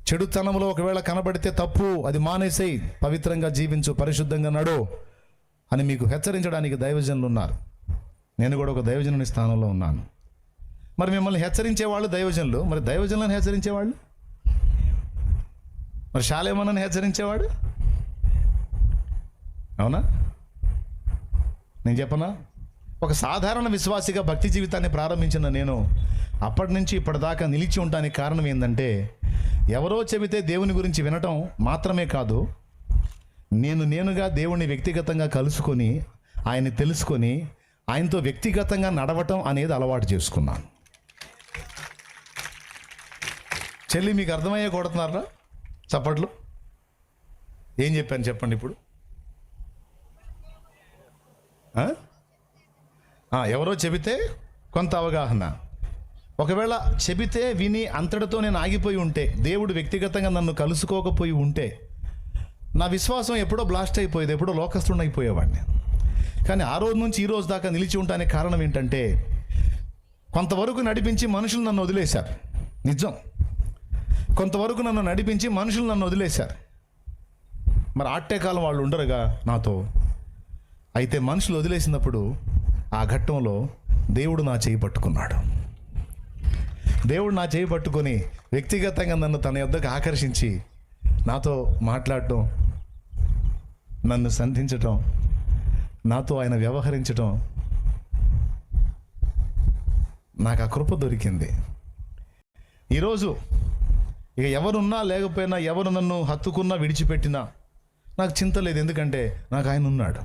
చెడుతనంలో ఒకవేళ కనబడితే తప్పు, అది మానేసేయి, పవిత్రంగా జీవించు, పరిశుద్ధంగా నడు అని మీకు హెచ్చరించడానికి దైవజనులు ఉన్నారు. నేను కూడా ఒక దైవజనుని స్థానంలో ఉన్నాను. మరి మిమ్మల్ని హెచ్చరించేవాళ్ళు దైవజనులు, మరి దైవజనులను హెచ్చరించేవాళ్ళు, మరి శాలేమన్నని హెచ్చరించేవాడు అవునా? నేను చెప్పనా? ఒక సాధారణ విశ్వాసిగా భక్తి జీవితాన్ని ప్రారంభించిన నేను అప్పటి నుంచి ఇప్పటిదాకా నిలిచి ఉండడానికి కారణం ఏంటంటే, ఎవరో చెబితే దేవుని గురించి వినటం మాత్రమే కాదు, నేనుగా దేవుణ్ణి వ్యక్తిగతంగా కలుసుకొని ఆయన్ని తెలుసుకొని ఆయనతో వ్యక్తిగతంగా నడవటం అనేది అలవాటు చేసుకున్నాను. చెల్లి, మీకు అర్థమయ్యే కొడుతున్నారా చప్పట్లు? ఏం చెప్పాను చెప్పండి ఇప్పుడు? ఎవరో చెబితే కొంత అవగాహన, ఒకవేళ చెబితే విని అంతటితో నేను ఆగిపోయి ఉంటే, దేవుడు వ్యక్తిగతంగా నన్ను కలుసుకోకపోయి ఉంటే, నా విశ్వాసం ఎప్పుడో బ్లాస్ట్ అయిపోయేది, ఎప్పుడో లోకస్తుడిని అయిపోయేవాడిని. కానీ ఆ రోజు నుంచి ఈ రోజు దాకా నిలిచి ఉండడానికి కారణం ఏంటంటే, కొంతవరకు నడిపించి మనుషులు నన్ను వదిలేశారు. నిజం, కొంతవరకు నన్ను నడిపించి మనుషులు నన్ను వదిలేశారు. మరి ఆట్టే కాలం వాళ్ళు ఉండరుగా నాతో. అయితే మనుషులు వదిలేసినప్పుడు ఆ ఘట్టంలో దేవుడు నా చేయి పట్టుకున్నాడు. దేవుడు నా చేయి పట్టుకొని వ్యక్తిగతంగా నన్ను తన యొద్దకు ఆకర్షించి నాతో మాట్లాడటం, నన్ను సంధించటం, నాతో ఆయన వ్యవహరించటం, నాకు ఆ కృప దొరికింది. ఈరోజు ఇక ఎవరున్నా లేకపోయినా, ఎవరు నన్ను హత్తుకున్నా విడిచిపెట్టినా నాకు చింత లేదు. ఎందుకంటే నాకు ఆయన ఉన్నాడు.